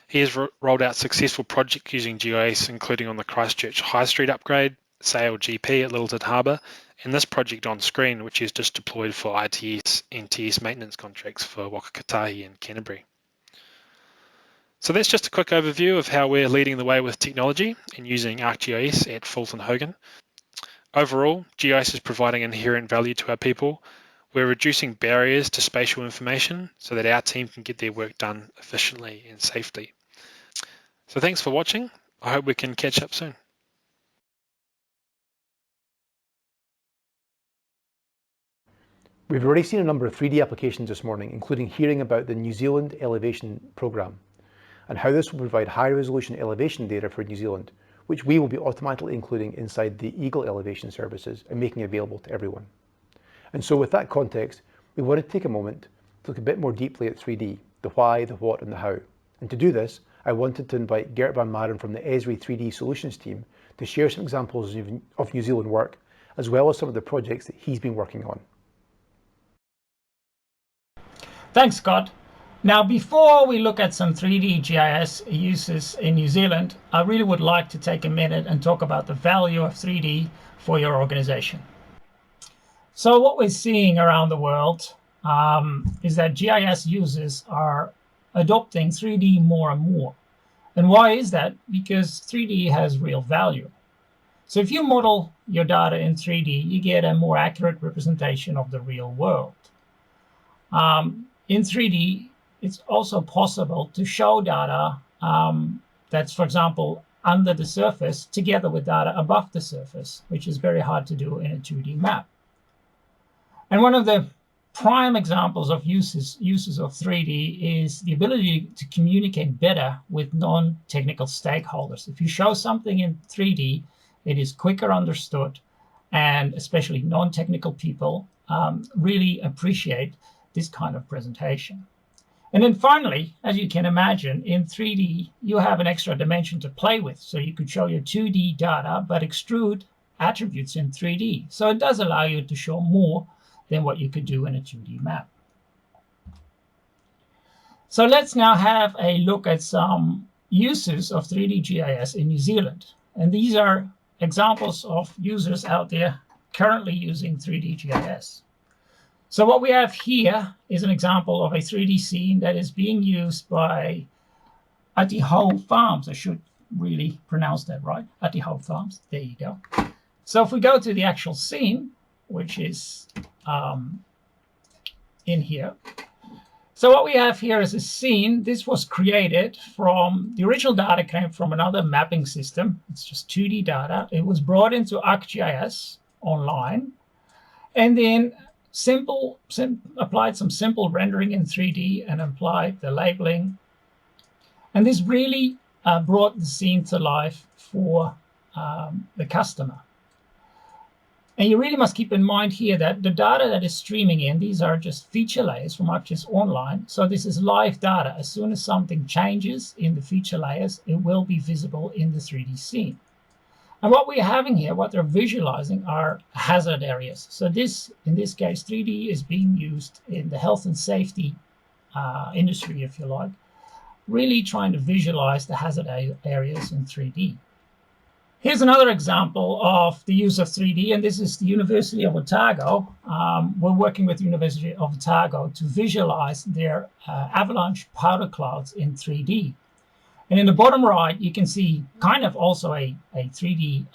He has rolled out successful projects using GIS, including on the Christchurch High Street upgrade, Sail GP at Littleton Harbour, and this project on screen, which is just deployed for ITS and TS maintenance contracts for Waka Kotahi and Canterbury. So that's just a quick overview of how we're leading the way with technology and using ArcGIS at Fulton Hogan. Overall, GIS is providing inherent value to our people. We're reducing barriers to spatial information so that our team can get their work done efficiently and safely. So thanks for watching. I hope we can catch up soon.
We've already seen a number of 3D applications this morning, including hearing about the New Zealand Elevation Programme and how this will provide high-resolution elevation data for New Zealand, which we will be automatically including inside the Eagle elevation services and making available to everyone. And so with that context, we want to take a moment to look a bit more deeply at 3D, the why, the what, and the how. And to do this, I wanted to invite Gert van Maren from the Esri 3D Solutions team to share some examples of New Zealand work, as well as some of the projects that he's been working on.
Thanks, Scott. Now, before we look at some 3D GIS uses in New Zealand, I really would like to take a minute and talk about the value of 3D for your organization. So what we're seeing around the world is that GIS users are adopting 3D more and more. And why is that? Because 3D has real value. So if you model your data in 3D, you get a more accurate representation of the real world. In 3D, it's also possible to show data that's, for example, under the surface together with data above the surface, which is very hard to do in a 2D map. And one of the prime examples of uses of 3D is the ability to communicate better with non-technical stakeholders. If you show something in 3D, it is quicker understood, and especially non-technical people really appreciate this kind of presentation. And then finally, as you can imagine, in 3D, you have an extra dimension to play with. So you could show your 2D data, but extrude attributes in 3D. So it does allow you to show more than what you could do in a 2D map. So let's now have a look at some uses of 3D GIS in New Zealand. And these are examples of users out there currently using 3D GIS. So what we have here is an example of a 3D scene that is being used by Atiho Farms. I should really pronounce that right. Atiho Farms. There you go. So if we go to the actual scene, which is in here. So what we have here is a scene. This was created from, the original data came from another mapping system. It's just 2D data. It was brought into ArcGIS online. And then applied some simple rendering in 3D and applied the labeling. And this really brought the scene to life for the customer. And you really must keep in mind here that the data that is streaming in, these are just feature layers from ArcGIS Online. So this is live data. As soon as something changes in the feature layers, it will be visible in the 3D scene. And what we're having here, what they're visualizing are hazard areas. So this, in this case, 3D is being used in the health and safety industry, if you like, really trying to visualize the hazard areas in 3D. Here's another example of the use of 3D, and this is the University of Otago. We're working with the University of Otago to visualize their avalanche powder clouds in 3D. And in the bottom right, you can see kind of also a 3D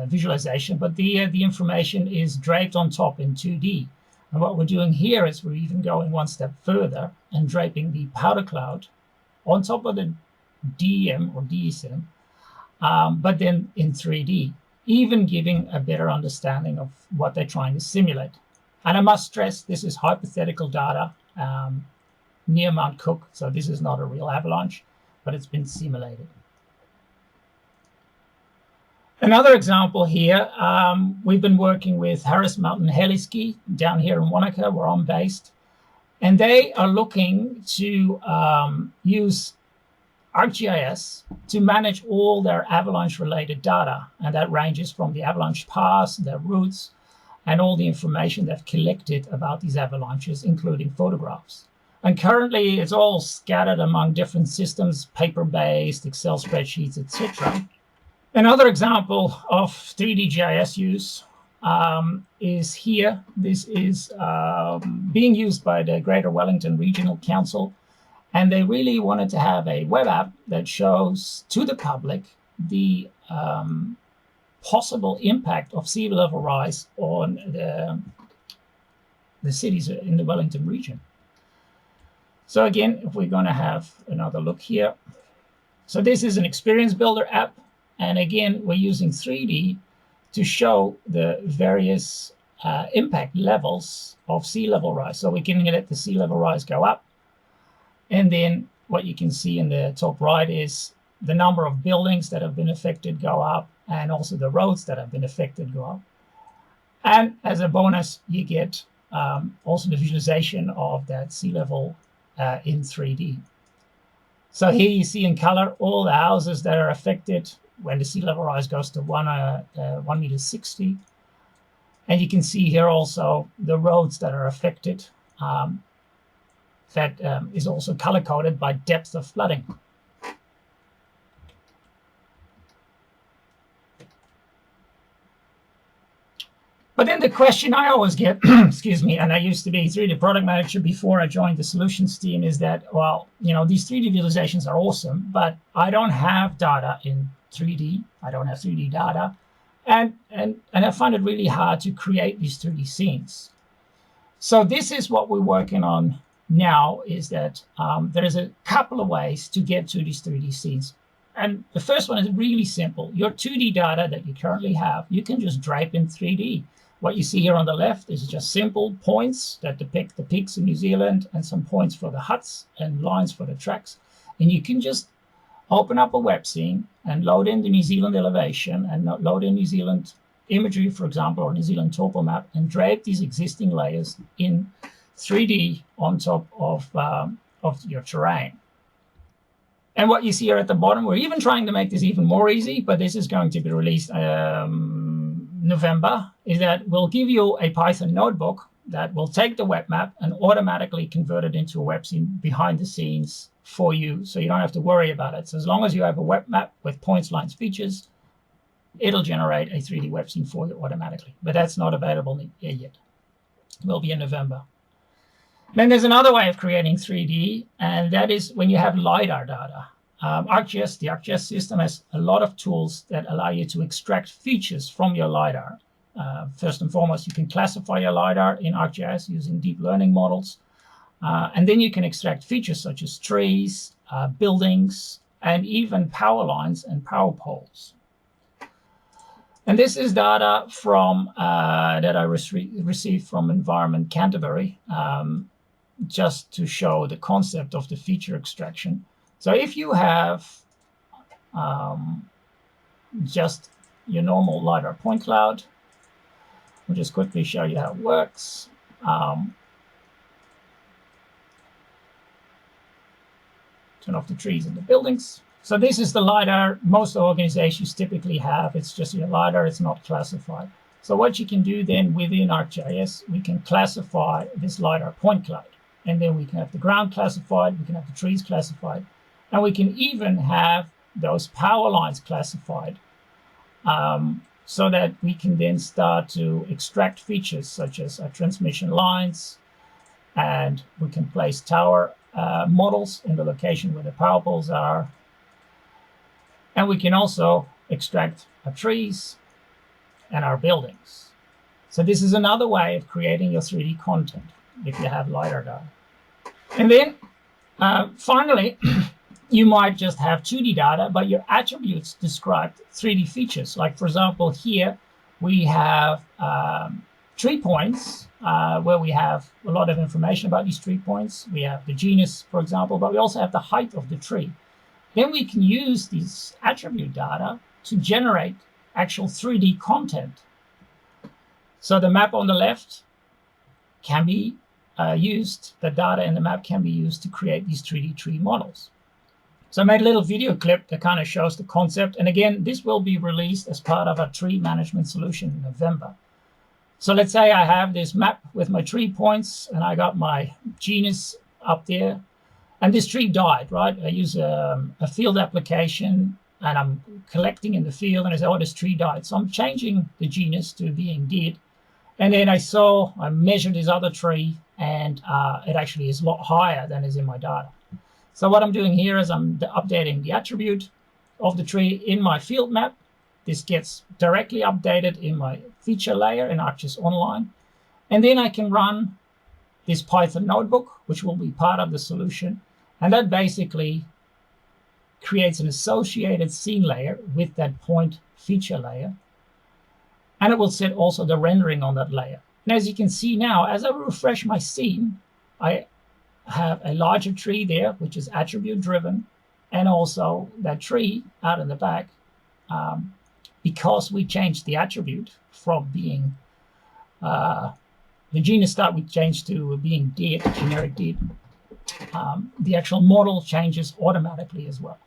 visualization, but the information is draped on top in 2D. And what we're doing here is we're even going one step further and draping the powder cloud on top of the DEM or DSM, but then in 3D, even giving a better understanding of what they're trying to simulate. And I must stress, this is hypothetical data near Mount Cook, so this is not a real avalanche, but it's been simulated. Another example here, we've been working with Harris Mountain Heliski down here in Wanaka, where I'm based, and they are looking to use ArcGIS to manage all their avalanche-related data, and that ranges from the avalanche paths, their routes, and all the information they've collected about these avalanches, including photographs. And currently, it's all scattered among different systems, paper-based, Excel spreadsheets, etc. Another example of 3D GIS use is here. This is being used by the Greater Wellington Regional Council, And they really wanted to have a web app that shows to the public the possible impact of sea level rise on the cities in the Wellington region. So again, if we're going to have another look here. So this is an experience builder app. And again, we're using 3D to show the various impact levels of sea level rise. So we can let the sea level rise go up. And then what you can see in the top right is the number of buildings that have been affected go up, and also the roads that have been affected go up. And as a bonus, you get also the visualization of that sea level in 3D. So here you see in color all the houses that are affected when the sea level rise goes to 1.60 meters. And you can see here also the roads that are affected. That is also color-coded by depth of flooding. But then the question I always get, excuse me, and I used to be 3D product manager before I joined the solutions team, is that, well, these 3D visualizations are awesome, but I don't have data in 3D. I don't have 3D data. And I find it really hard to create these 3D scenes. So this is what we're working on now, is that there is a couple of ways to get to these 3D scenes. And the first one is really simple. Your 2D data that you currently have, you can just drape in 3D. What you see here on the left is just simple points that depict the peaks in New Zealand and some points for the huts and lines for the tracks. And you can just open up a web scene and load in the New Zealand elevation and load in New Zealand imagery, for example, or New Zealand topo map, and drape these existing layers in 3D on top of your terrain. And what you see here at the bottom, we're even trying to make this even more easy, but this is going to be released November, is that we'll give you a Python notebook that will take the web map and automatically convert it into a web scene behind the scenes for you, so you don't have to worry about it. So as long as you have a web map with points, lines, features, it'll generate a 3D web scene for you automatically. But that's not available yet. It will be in November. Then there's another way of creating 3D, and that is when you have LiDAR data. ArcGIS, the ArcGIS system, has a lot of tools that allow you to extract features from your LiDAR. First and foremost, you can classify your LiDAR in ArcGIS using deep learning models. And then you can extract features such as trees, buildings, and even power lines and power poles. And this is data from that I received from Environment Canterbury, just to show the concept of the feature extraction. So if you have just your normal LiDAR point cloud, I'll just quickly show you how it works. Turn off the trees and the buildings. So this is the LiDAR most organizations typically have. It's just your LiDAR, it's not classified. So what you can do then within ArcGIS, we can classify this LiDAR point cloud. And then we can have the ground classified, we can have the trees classified, and we can even have those power lines classified, so that we can then start to extract features such as transmission lines, and we can place tower models in the location where the power poles are. And we can also extract our trees and our buildings. So this is another way of creating your 3D content if you have LiDAR data. And then finally, you might just have 2D data, but your attributes describe 3D features. Like, for example, here we have tree points where we have a lot of information about these tree points. We have the genus, for example, but we also have the height of the tree. Then we can use these attribute data to generate actual 3D content. So the map on the left can be used, the data in the map can be used to create these 3D tree models. So I made a little video clip that kind of shows the concept. And again, this will be released as part of a tree management solution in November. So let's say I have this map with my tree points and I got my genus up there. And this tree died, right? I use a field application and I'm collecting in the field and I say, oh, this tree died. So I'm changing the genus to being dead. And then I measured this other tree and it actually is a lot higher than is in my data. So what I'm doing here is I'm updating the attribute of the tree in my field map. This gets directly updated in my feature layer in ArcGIS Online. And then I can run this Python notebook, which will be part of the solution. And that basically creates an associated scene layer with that point feature layer. And it will set also the rendering on that layer. And as you can see now, as I refresh my scene, I have a larger tree there, which is attribute driven. And also that tree out in the back, because we changed the attribute from being the genus that we changed to being dead, generic dead, the actual model changes automatically as well.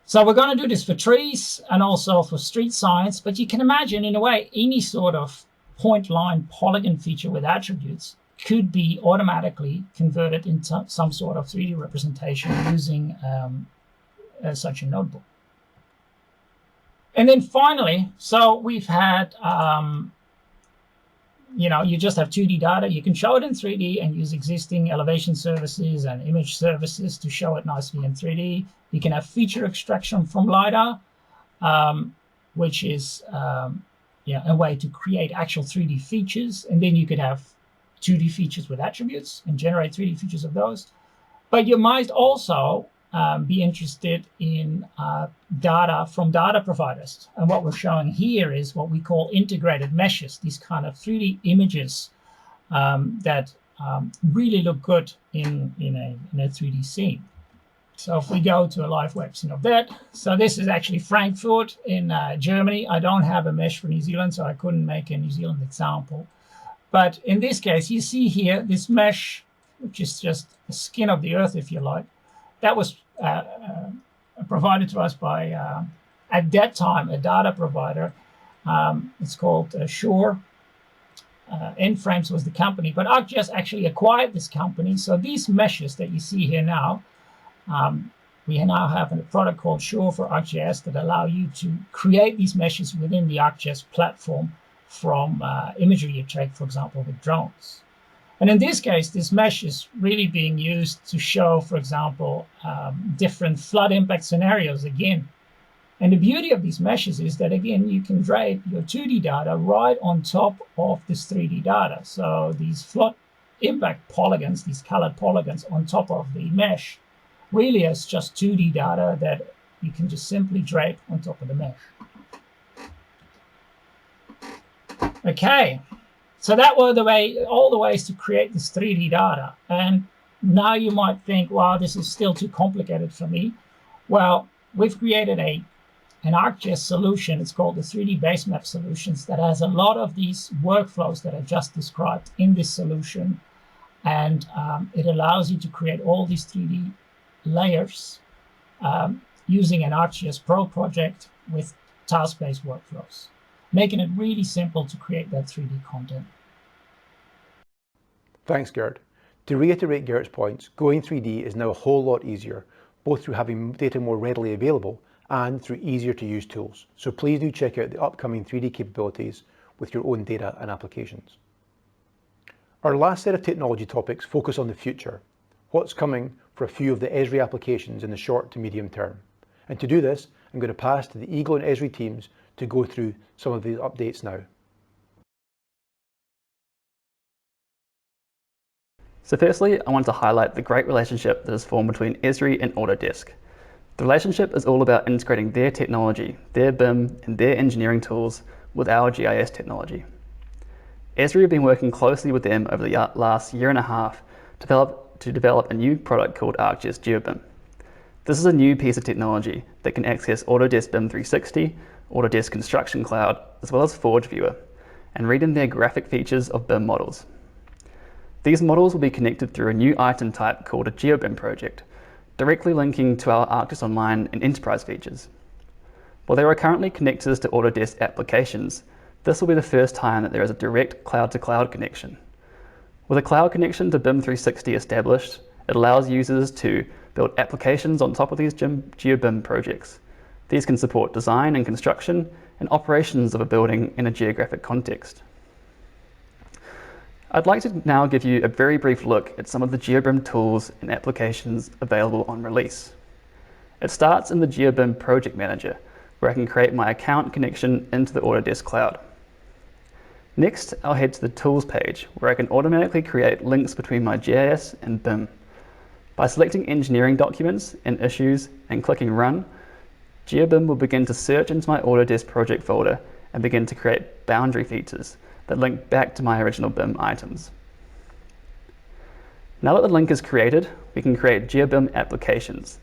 So we're going to do this for trees and also for street signs, but you can imagine in a way any sort of point line polygon feature with attributes could be automatically converted into some sort of 3D representation using such a notebook. And then finally, so we've had, you just have 2D data. You can show it in 3D and use existing elevation services and image services to show it nicely in 3D. You can have feature extraction from LiDAR, which is a way to create actual 3D features. And then you could have 2D features with attributes and generate 3D features of those. But you might also be interested in data from data providers. And what we're showing here is what we call integrated meshes, these kind of 3D images that really look good in a 3D scene. So if we go to a live web scene of that, so this is actually Frankfurt in Germany. I don't have a mesh for New Zealand, so I couldn't make a New Zealand example. But in this case, you see here this mesh, which is just the skin of the earth, if you like. That was provided to us by, at that time, a data provider. It's called Shore. N-Frames was the company, but ArcGIS actually acquired this company. So these meshes that you see here now, we now have a product called Shore for ArcGIS that allow you to create these meshes within the ArcGIS platform from imagery you take, for example, with drones. And in this case, this mesh is really being used to show, for example, different flood impact scenarios again. And the beauty of these meshes is that, again, you can drape your 2D data right on top of this 3D data. So these flood impact polygons, these colored polygons on top of the mesh, really is just 2D data that you can just simply drape on top of the mesh. Okay. So that were all the ways to create this 3D data. And now you might think, wow, this is still too complicated for me. Well, we've created an ArcGIS solution. It's called the 3D Base Map Solutions that has a lot of these workflows that I just described in this solution. And it allows you to create all these 3D layers using an ArcGIS Pro project with task-based workflows, making it really simple to create that 3D content.
Thanks, Gert. To reiterate Gert's points, going 3D is now a whole lot easier, both through having data more readily available and through easier to use tools. So please do check out the upcoming 3D capabilities with your own data and applications. Our last set of technology topics focus on the future, what's coming for a few of the Esri applications in the short to medium term. And to do this, I'm going to pass to the Eagle and Esri teams to go through some of these updates now.
So firstly, I want to highlight the great relationship that is formed between Esri and Autodesk. The relationship is all about integrating their technology, their BIM and their engineering tools with our GIS technology. Esri have been working closely with them over the last year and a half to develop a new product called ArcGIS GeoBIM. This is a new piece of technology that can access Autodesk BIM 360, Autodesk Construction Cloud, as well as Forge Viewer, and read in their graphic features of BIM models. These models will be connected through a new item type called a GeoBIM project, directly linking to our ArcGIS Online and Enterprise features. While there are currently connectors to Autodesk applications, this will be the first time that there is a direct cloud-to-cloud connection. With a cloud connection to BIM 360 established, it allows users to build applications on top of these GeoBIM projects. These can support design and construction and operations of a building in a geographic context. I'd like to now give you a very brief look at some of the GeoBIM tools and applications available on release. It starts in the GeoBIM Project Manager, where I can create my account connection into the Autodesk Cloud. Next, I'll head to the Tools page, where I can automatically create links between my GIS and BIM. By selecting engineering documents and issues and clicking Run, GeoBIM will begin to search into my Autodesk project folder and begin to create boundary features that link back to my original BIM items. Now that the link is created, we can create GeoBIM applications.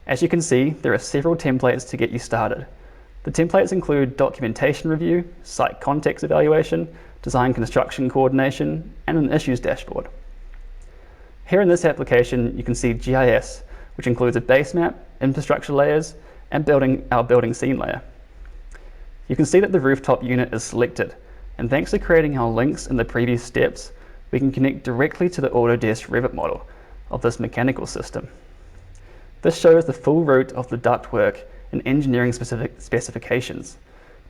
As you can see, there are several templates to get you started. The templates include documentation review, site context evaluation, design construction coordination, and an issues dashboard. Here in this application, you can see GIS, which includes a base map, infrastructure layers, and our building scene layer. You can see that the rooftop unit is selected, and thanks to creating our links in the previous steps, we can connect directly to the Autodesk Revit model of this mechanical system. This shows the full route of the ductwork and engineering specifications,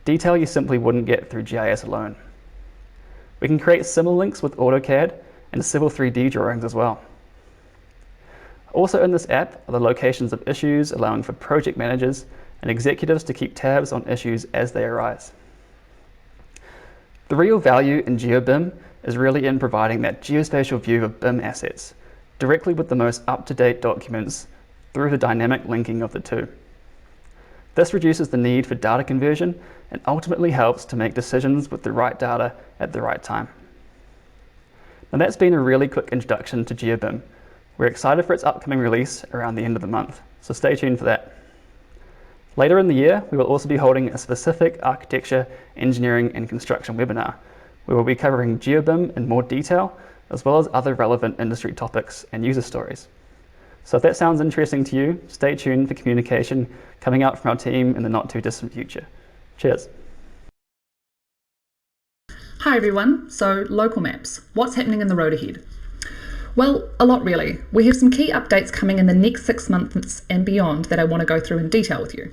detail you simply wouldn't get through GIS alone. We can create similar links with AutoCAD and Civil 3D drawings as well. Also in this app are the locations of issues, allowing for project managers and executives to keep tabs on issues as they arise. The real value in GeoBIM is really in providing that geospatial view of BIM assets, directly with the most up-to-date documents through the dynamic linking of the two. This reduces the need for data conversion and ultimately helps to make decisions with the right data at the right time. Now that's been a really quick introduction to GeoBIM. We're excited for its upcoming release around the end of the month, so stay tuned for that. Later in the year, we will also be holding a specific architecture, engineering and construction webinar, where we'll be covering GeoBIM in more detail, as well as other relevant industry topics and user stories. So if that sounds interesting to you, stay tuned for communication coming out from our team in the not too distant future. Cheers.
Hi everyone, so local maps. What's happening in the road ahead? Well, a lot really. We have some key updates coming in the next 6 months and beyond that I want to go through in detail with you.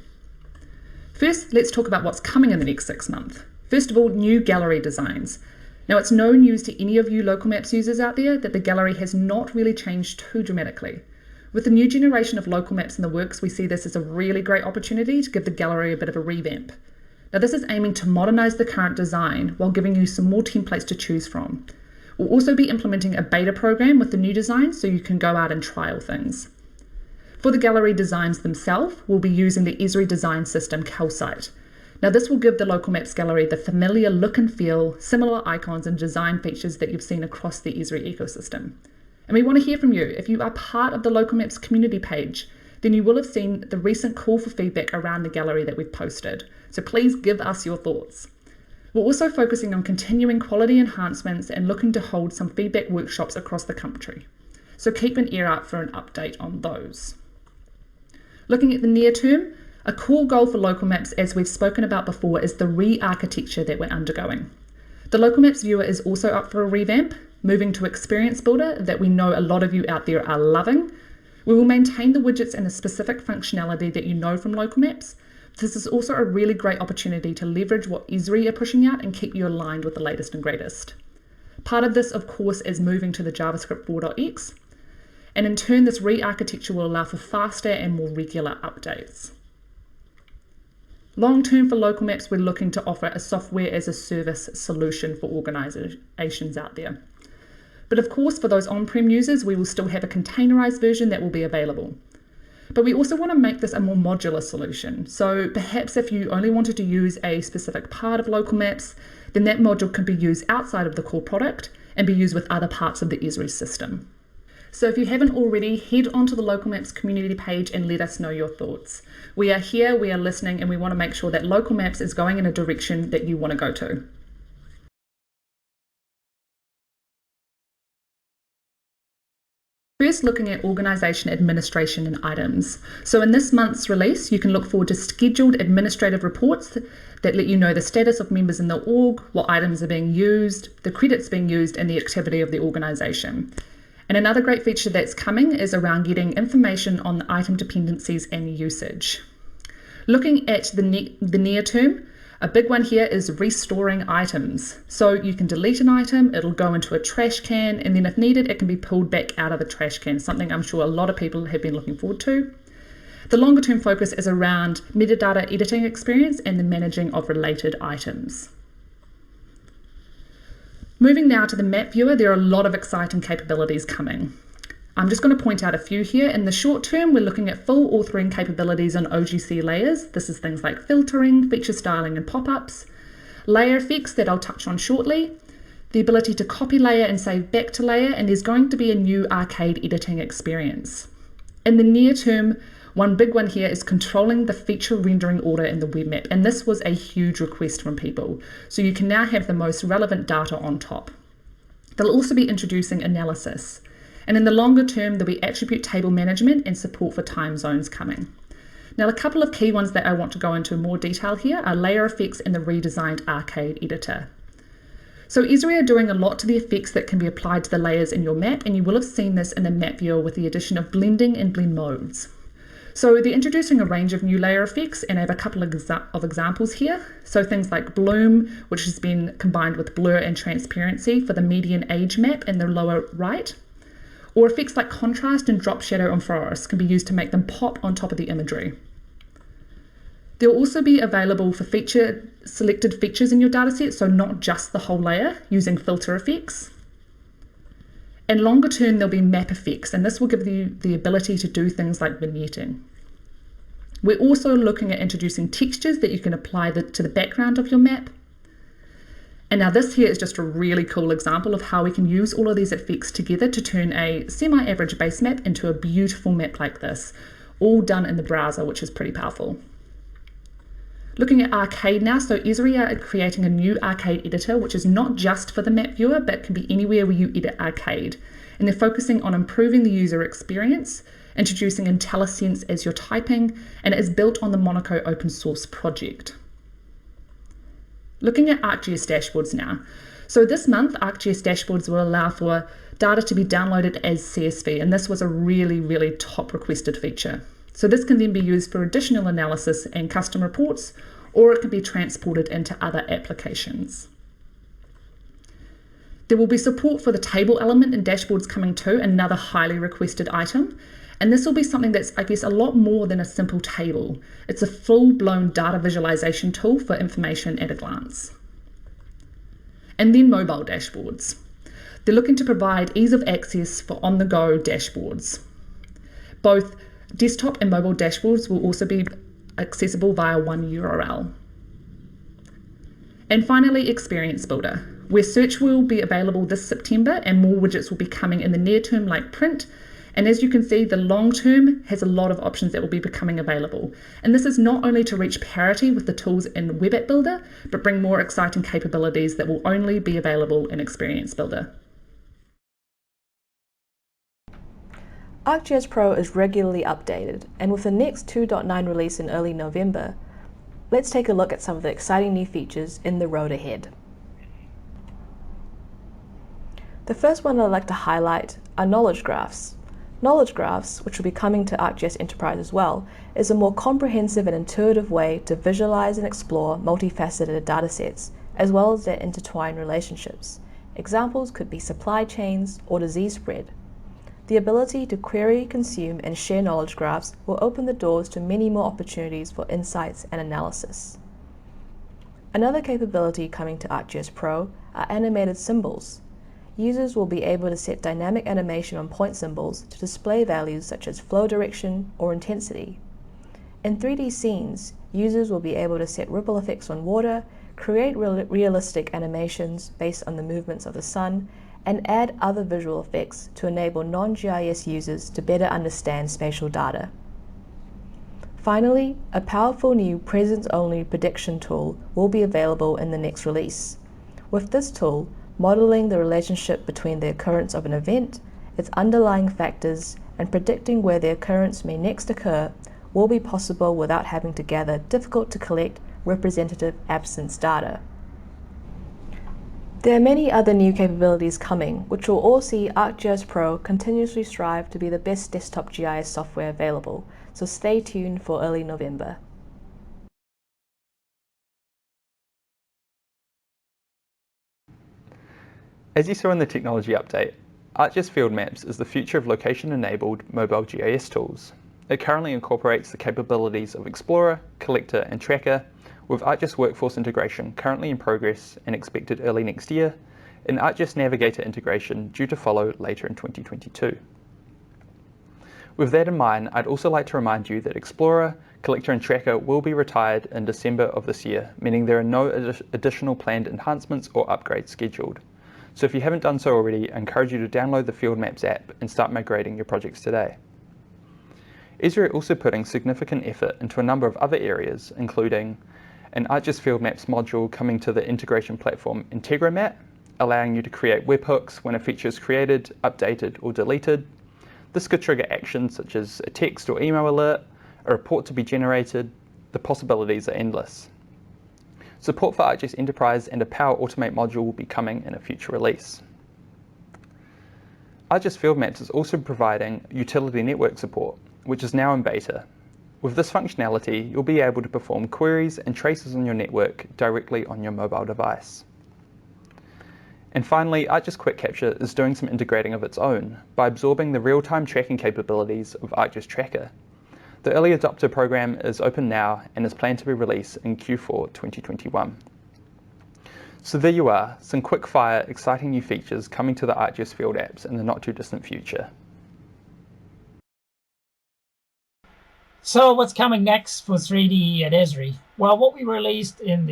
First, let's talk about what's coming in the next 6 months. First of all, new gallery designs. Now it's no news to any of you local maps users out there that the gallery has not really changed too dramatically. With the new generation of local maps in the works, we see this as a really great opportunity to give the gallery a bit of a revamp. Now this is aiming to modernise the current design while giving you some more templates to choose from. We'll also be implementing a beta program with the new design so you can go out and trial things. For the gallery designs themselves, we'll be using the Esri design system Calcite. Now this will give the local maps gallery the familiar look and feel, similar icons and design features that you've seen across the Esri ecosystem. And we want to hear from you. If you are part of the local maps community page, then you will have seen the recent call for feedback around the gallery that we've posted. So please give us your thoughts. We're also focusing on continuing quality enhancements and looking to hold some feedback workshops across the country. So keep an ear out for an update on those. Looking at the near term, a core goal for local maps, as we've spoken about before, is the re-architecture that we're undergoing. The local maps viewer is also up for a revamp, moving to Experience Builder that we know a lot of you out there are loving. We will maintain the widgets and the specific functionality that you know from local maps. This is also a really great opportunity to leverage what Esri are pushing out and keep you aligned with the latest and greatest. Part of this, of course, is moving to the JavaScript 4.x, and in turn this re-architecture will allow for faster and more regular updates. Long term for local maps, we're looking to offer a software as a service solution for organisations out there. But of course, for those on-prem users, we will still have a containerized version that will be available. But we also want to make this a more modular solution. So perhaps if you only wanted to use a specific part of local maps, then that module can be used outside of the core product and be used with other parts of the Esri system. So if you haven't already, head onto the local maps community page and let us know your thoughts. We are here, we are listening, and we want to make sure that local maps is going in a direction that you want to go to. First, looking at organisation, administration and items. So in this month's release, you can look forward to scheduled administrative reports that let you know the status of members in the org, what items are being used, the credits being used and the activity of the organisation. And another great feature that's coming is around getting information on the item dependencies and usage. Looking at the near term, A big one here is restoring items. So you can delete an item, it'll go into a trash can, and then if needed, it can be pulled back out of the trash can, something I'm sure a lot of people have been looking forward to. The longer term focus is around metadata editing experience and the managing of related items. Moving now to the map viewer, there are a lot of exciting capabilities coming. I'm just going to point out a few here. In the short term, we're looking at full authoring capabilities on OGC layers. This is things like filtering, feature styling and pop-ups, layer effects that I'll touch on shortly, the ability to copy layer and save back to layer, and there's going to be a new arcade editing experience. In the near term, one big one here is controlling the feature rendering order in the web map, and this was a huge request from people. So you can now have the most relevant data on top. They'll also be introducing analysis. And in the longer term, there'll be attribute table management and support for time zones coming. Now, a couple of key ones that I want to go into more detail here are layer effects and the redesigned arcade editor. So Esri are doing a lot to the effects that can be applied to the layers in your map, and you will have seen this in the map viewer with the addition of blending and blend modes. So they're introducing a range of new layer effects, and I have a couple of examples here. So things like bloom, which has been combined with blur and transparency for the median age map in the lower right. Or effects like contrast and drop shadow on forests can be used to make them pop on top of the imagery. They'll also be available for selected features in your dataset, so not just the whole layer, using filter effects. And longer term, there'll be map effects, and this will give you the ability to do things like vignetting. We're also looking at introducing textures that you can apply to the background of your map. And now this here is just a really cool example of how we can use all of these effects together to turn a semi-average base map into a beautiful map like this, all done in the browser, which is pretty powerful. Looking at arcade now, so Esri are creating a new arcade editor, which is not just for the map viewer, but can be anywhere where you edit arcade. And they're focusing on improving the user experience, introducing IntelliSense as you're typing, and it is built on the Monaco open source project. Looking at ArcGIS dashboards now. So this month, ArcGIS dashboards will allow for data to be downloaded as CSV, and this was a really, really top requested feature. So this can then be used for additional analysis and custom reports, or it can be transported into other applications. There will be support for the table element in dashboards coming too, another highly requested item. And this will be something that's, I guess, a lot more than a simple table. It's a full-blown data visualization tool for information at a glance. And then mobile dashboards. They're looking to provide ease of access for on-the-go dashboards. Both desktop and mobile dashboards will also be accessible via one URL. And finally, Experience Builder, where search will be available this September and more widgets will be coming in the near term like print. And as you can see, the long term has a lot of options that will be becoming available. And this is not only to reach parity with the tools in Web App Builder, but bring more exciting capabilities that will only be available in Experience Builder.
ArcGIS Pro is regularly updated, and with the next 2.9 release in early November, let's take a look at some of the exciting new features in the road ahead. The first one I'd like to highlight are knowledge graphs. Knowledge graphs, which will be coming to ArcGIS Enterprise as well, is a more comprehensive and intuitive way to visualize and explore multifaceted datasets, as well as their intertwined relationships. Examples could be supply chains or disease spread. The ability to query, consume, and share knowledge graphs will open the doors to many more opportunities for insights and analysis. Another capability coming to ArcGIS Pro are animated symbols. Users will be able to set dynamic animation on point symbols to display values such as flow direction or intensity. In 3D scenes, users will be able to set ripple effects on water, create realistic animations based on the movements of the sun, and add other visual effects to enable non-GIS users to better understand spatial data. Finally, a powerful new presence-only prediction tool will be available in the next release. With this tool, modeling the relationship between the occurrence of an event, its underlying factors, and predicting where the occurrence may next occur will be possible without having to gather difficult-to-collect representative absence data. There are many other new capabilities coming, which will all see ArcGIS Pro continuously strive to be the best desktop GIS software available, so stay tuned for early November.
As you saw in the technology update, ArcGIS Field Maps is the future of location-enabled mobile GIS tools. It currently incorporates the capabilities of Explorer, Collector and Tracker, with ArcGIS Workforce integration currently in progress and expected early next year, and ArcGIS Navigator integration due to follow later in 2022. With that in mind, I'd also like to remind you that Explorer, Collector and Tracker will be retired in December of this year, meaning there are no additional planned enhancements or upgrades scheduled. So if you haven't done so already, I encourage you to download the Field Maps app and start migrating your projects today. Esri are also putting significant effort into a number of other areas, including an ArcGIS Field Maps module coming to the integration platform Integromat, allowing you to create webhooks when a feature is created, updated or deleted. This could trigger actions such as a text or email alert, a report to be generated. The possibilities are endless. Support for ArcGIS Enterprise and a Power Automate module will be coming in a future release. ArcGIS Field Maps is also providing utility network support, which is now in beta. With this functionality, you'll be able to perform queries and traces on your network directly on your mobile device. And finally, ArcGIS Quick Capture is doing some integrating of its own by absorbing the real-time tracking capabilities of ArcGIS Tracker. The early adopter program is open now and is planned to be released in Q4 2021. So there you are, some quick-fire, exciting new features coming to the ArcGIS Field Apps in the not-too-distant future.
So what's coming next for 3D at Esri? Well, what we released in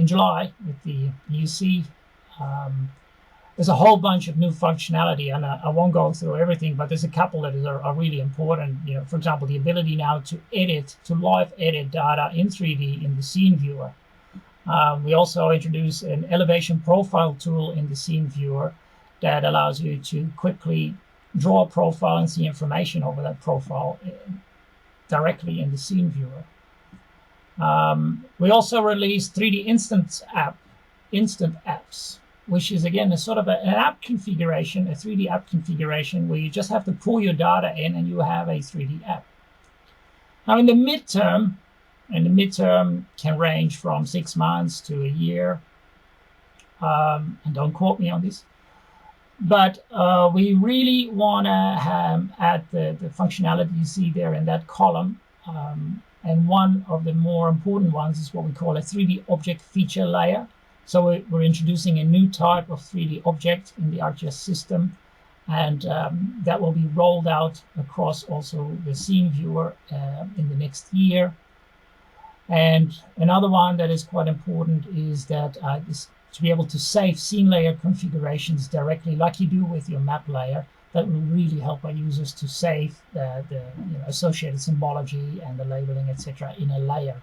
July with the UC, there's a whole bunch of new functionality, and I won't go through everything, but there's a couple that are really important. You know, for example, the ability now to live edit data in 3D in the scene viewer. We also introduced an elevation profile tool in the scene viewer that allows you to quickly draw a profile and see information over that profile directly in the scene viewer. We also released 3D instant apps, which is again a sort of an app configuration, a 3D app configuration where you just have to pull your data in and you have a 3D app. Now in the midterm, and the midterm can range from 6 months to a year, and don't quote me on this, but we really want to add the functionality you see there in that column. And one of the more important ones is what we call a 3D object feature layer. So we're introducing a new type of 3D object in the ArcGIS system, and that will be rolled out across also the scene viewer in the next year. And another one that is quite important is that is to be able to save scene layer configurations directly, like you do with your map layer. That will really help our users to save the associated symbology and the labeling, etc., in a layer.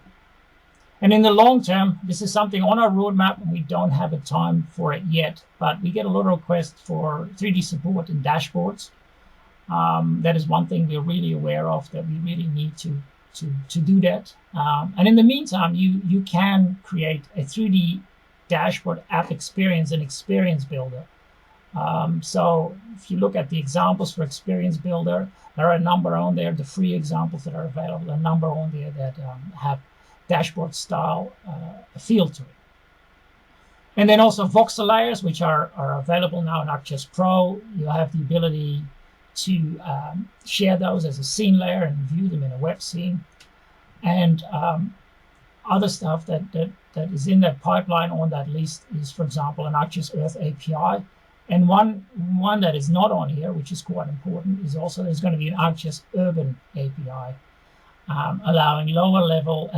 And in the long term, this is something on our roadmap, and we don't have a time for it yet, but we get a lot of requests for 3D support in dashboards. That is one thing we're really aware of, that we really need to do that. And in the meantime, you can create a 3D dashboard app experience and experience builder. So if you look at the examples for Experience Builder, there are a number on there, the free examples that are available, a number on there that have dashboard style feel to it. And then also voxel layers, which are available now in ArcGIS Pro. You have the ability to share those as a scene layer and view them in a web scene. And other stuff that is in that pipeline on that list is, for example, an ArcGIS Earth API. And one that is not on here, which is quite important, is also there's going to be an ArcGIS Urban API, allowing lower level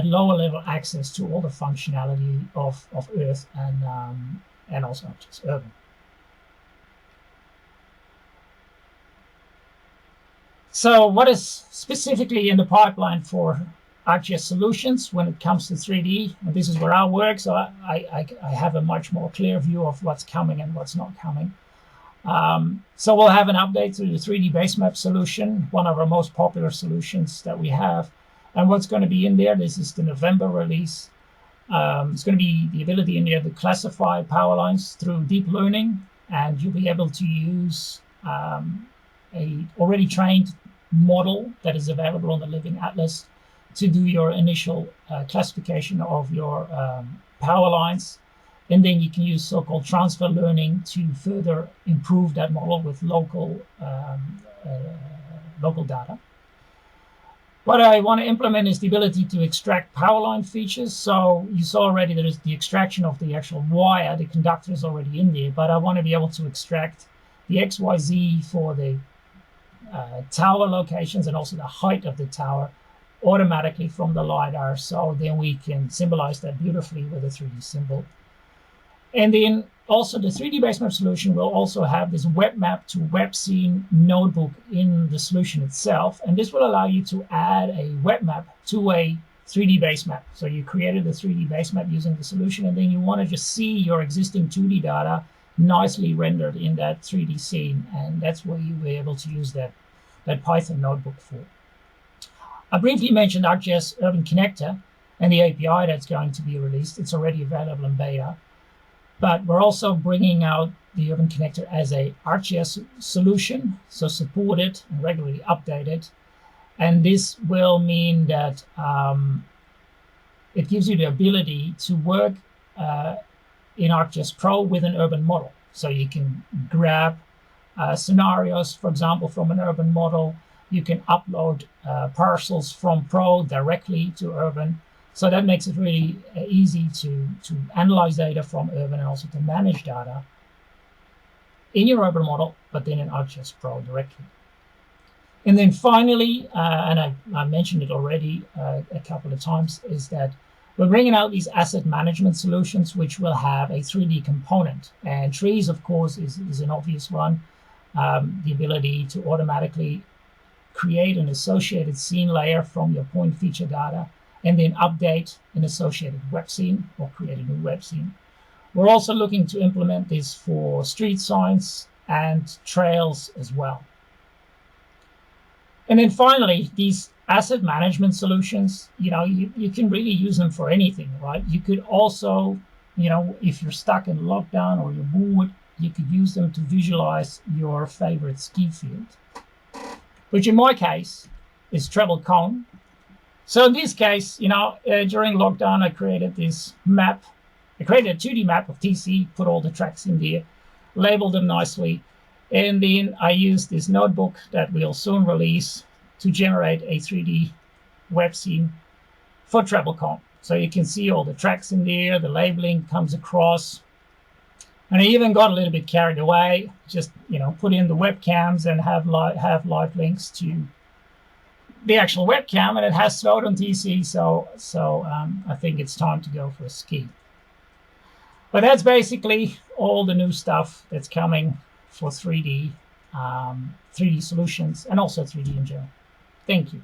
access to all the functionality of Earth and also ArcGIS Urban. So what is specifically in the pipeline for ArcGIS solutions when it comes to 3D? And this is where I work, so I have a much more clear view of what's coming and what's not coming. So we'll have an update to the 3D Basemap solution, one of our most popular solutions that we have. And what's going to be in there, this is the November release. It's going to be the ability in there to classify power lines through deep learning, and you'll be able to use a already trained model that is available on the Living Atlas to do your initial classification of your power lines. And then you can use so-called transfer learning to further improve that model with local data. What I want to implement is the ability to extract power line features. So you saw already there is the extraction of the actual wire, the conductor is already in there, but I want to be able to extract the XYZ for the tower locations and also the height of the tower automatically from the LiDAR. So then we can symbolize that beautifully with a 3D symbol. And then also the 3D base map solution will also have this web map to web scene notebook in the solution itself. And this will allow you to add a web map to a 3D base map. So you created a 3D base map using the solution, and then you want to just see your existing 2D data nicely rendered in that 3D scene. And that's where you'll be able to use that Python notebook for. I briefly mentioned ArcGIS Urban Connector and the API that's going to be released. It's already available in beta. But we're also bringing out the Urban Connector as a ArcGIS solution, so supported and regularly updated. And this will mean that it gives you the ability to work in ArcGIS Pro with an urban model. So you can grab scenarios, for example, from an urban model. You can upload parcels from Pro directly to urban. So that makes it really easy to analyze data from urban and also to manage data in your urban model, but then in ArcGIS Pro directly. And then finally, and I mentioned it already a couple of times, is that we're bringing out these asset management solutions which will have a 3D component. And trees, of course, is an obvious one. The ability to automatically create an associated scene layer from your point feature data and then update an associated web scene or create a new web scene. We're also looking to implement this for street signs and trails as well. And then finally, these asset management solutions, you can really use them for anything, right? You could also, if you're stuck in lockdown or you're bored, you could use them to visualize your favorite ski field, which in my case is Treble Cone. So in this case, during lockdown, I created this map. I created a 2D map of TC, put all the tracks in there, labeled them nicely, and then I used this notebook that we'll soon release to generate a 3D web scene for Treble Cone. So you can see all the tracks in there, the labeling comes across. And I even got a little bit carried away, just put in the webcams and have live links to the actual webcam, and it has slowed on TC, so I think it's time to go for a ski. But that's basically all the new stuff that's coming for 3D solutions and also 3D in general. Thank you.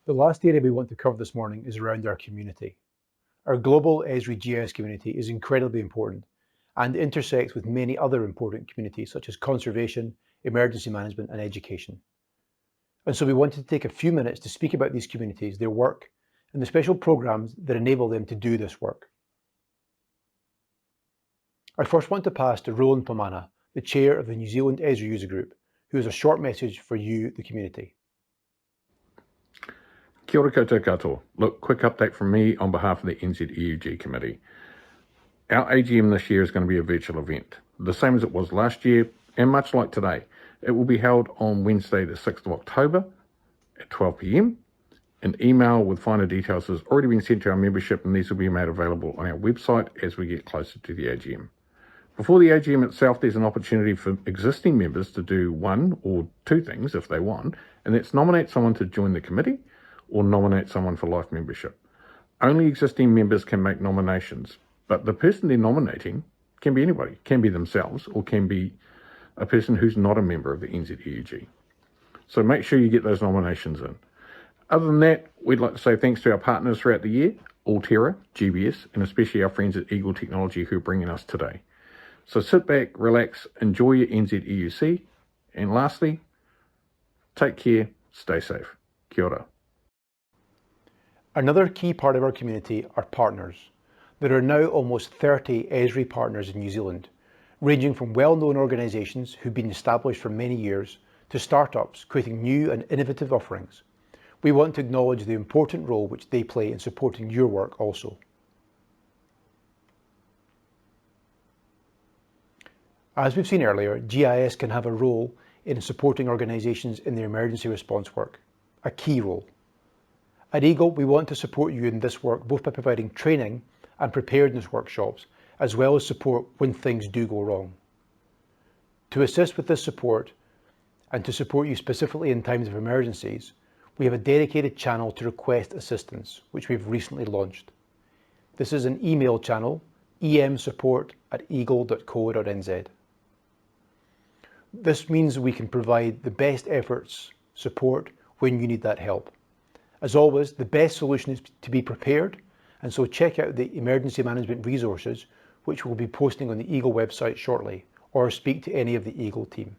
The last area we want to cover this morning is around our community. Our global Esri GIS community is incredibly important and intersects with many other important communities such as conservation, emergency management, and education. And so we wanted to take a few minutes to speak about these communities, their work, and the special programs that enable them to do this work. I first want to pass to Roland Pomana, the chair of the New Zealand Esri User Group, who has a short message for you, the community.
Kia ora koutou katoa. Look, quick update from me on behalf of the NZEUG committee. Our AGM this year is going to be a virtual event, the same as it was last year, and much like today. It will be held on Wednesday, the 6th of October at 12 p.m. An email with finer details has already been sent to our membership, and these will be made available on our website as we get closer to the AGM. Before the AGM itself, there's an opportunity for existing members to do one or two things if they want, and that's nominate someone to join the committee or nominate someone for life membership. Only existing members can make nominations, but the person they're nominating can be anybody, can be themselves, or can be a person who's not a member of the NZEUG. So make sure you get those nominations in. Other than that, we'd like to say thanks to our partners throughout the year, Alterra, GBS, and especially our friends at Eagle Technology who are bringing us today. So sit back, relax, enjoy your NZEUC, and lastly, take care, stay safe. Kia ora.
Another key part of our community are partners. There are now almost 30 Esri partners in New Zealand, ranging from well-known organisations who've been established for many years to startups creating new and innovative offerings. We want to acknowledge the important role which they play in supporting your work also. As we've seen earlier, GIS can have a role in supporting organisations in their emergency response work, a key role. At Eagle, we want to support you in this work both by providing training and preparedness workshops, as well as support when things do go wrong. To assist with this support, and to support you specifically in times of emergencies, we have a dedicated channel to request assistance, which we've recently launched. This is an email channel, emsupport@eagle.co.nz. This means we can provide the best efforts support when you need that help. As always, the best solution is to be prepared, and so check out the emergency management resources, which we'll be posting on the Eagle website shortly, or speak to any of the Eagle team.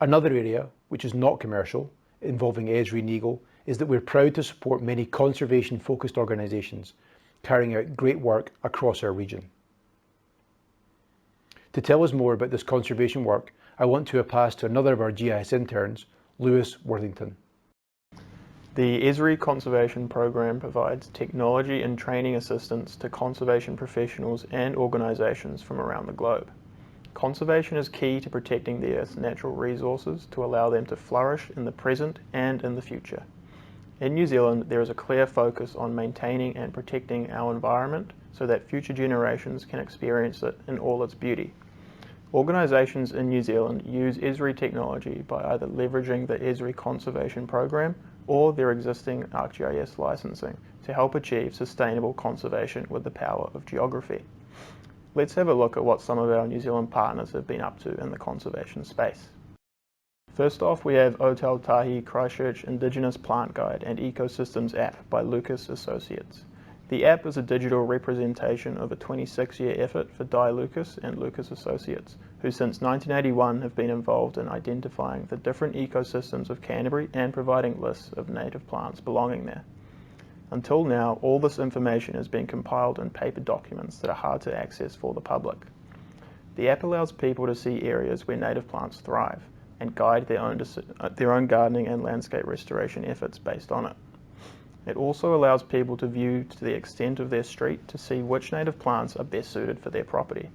Another area, which is not commercial, involving Esri and Eagle, is that we're proud to support many conservation-focused organisations carrying out great work across our region. To tell us more about this conservation work, I want to pass to another of our GIS interns, Lewis Worthington.
The Esri Conservation Program provides technology and training assistance to conservation professionals and organisations from around the globe. Conservation is key to protecting the Earth's natural resources to allow them to flourish in the present and in the future. In New Zealand, there is a clear focus on maintaining and protecting our environment so that future generations can experience it in all its beauty. Organisations in New Zealand use Esri technology by either leveraging the Esri Conservation Program or their existing ArcGIS licensing to help achieve sustainable conservation with the power of geography. Let's have a look at what some of our New Zealand partners have been up to in the conservation space. First off, we have Otautahi Christchurch Indigenous Plant Guide and Ecosystems app by Lucas Associates. The app is a digital representation of a 26-year effort for Di Lucas and Lucas Associates, who since 1981 have been involved in identifying the different ecosystems of Canterbury and providing lists of native plants belonging there. Until now, all this information has been compiled in paper documents that are hard to access for the public. The app allows people to see areas where native plants thrive and guide their own gardening and landscape restoration efforts based on it. It also allows people to view to the extent of their street to see which native plants are best suited for their property.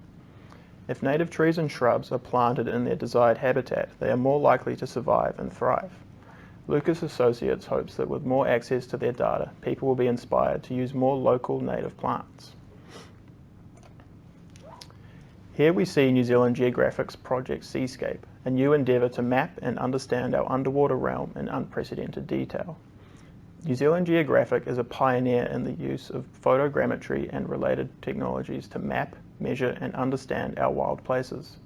If native trees and shrubs are planted in their desired habitat, they are more likely to survive and thrive. Lucas Associates hopes that with more access to their data, people will be inspired to use more local native plants. Here we see New Zealand Geographic's Project Seascape, a new endeavour to map and understand our underwater realm in unprecedented detail. New Zealand Geographic is a pioneer in the use of photogrammetry and related technologies to map, measure and understand our wild places.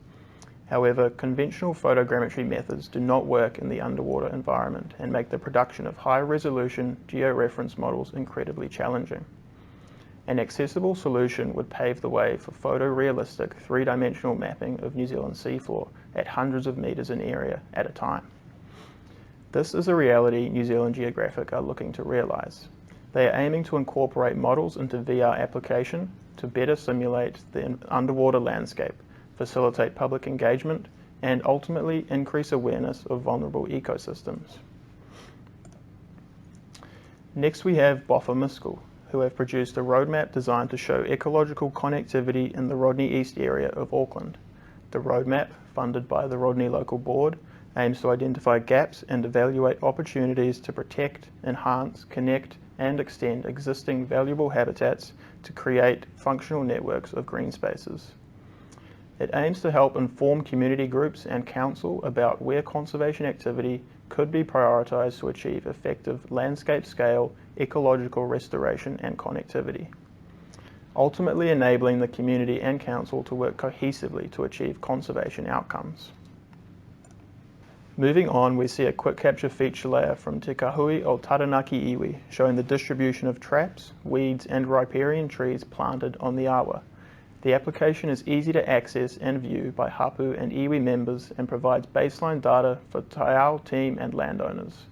However, conventional photogrammetry methods do not work in the underwater environment and make the production of high-resolution georeference models incredibly challenging. An accessible solution would pave the way for photorealistic three-dimensional mapping of New Zealand's seafloor at hundreds of metres in area at a time. This is a reality New Zealand Geographic are looking to realise. They are aiming to incorporate models into VR application to better simulate the underwater landscape, facilitate public engagement, and ultimately increase awareness of vulnerable ecosystems. Next we have Bofa-Miskell, who have produced a roadmap designed to show ecological connectivity in the Rodney East area of Auckland. The roadmap, funded by the Rodney Local Board, aims to identify gaps and evaluate opportunities to protect, enhance, connect, and extend existing valuable habitats to create functional networks of green spaces. It aims to help inform community groups and council about where conservation activity could be prioritised to achieve effective landscape-scale ecological restoration and connectivity, ultimately enabling the community and council to work cohesively to achieve conservation outcomes. Moving on, we see a quick capture feature layer from Te Kahui o Taranaki Iwi, showing the distribution of traps, weeds and riparian trees planted on the awa. The application is easy to access and view by Hapu and Iwi members and provides baseline data for Taiao team and landowners.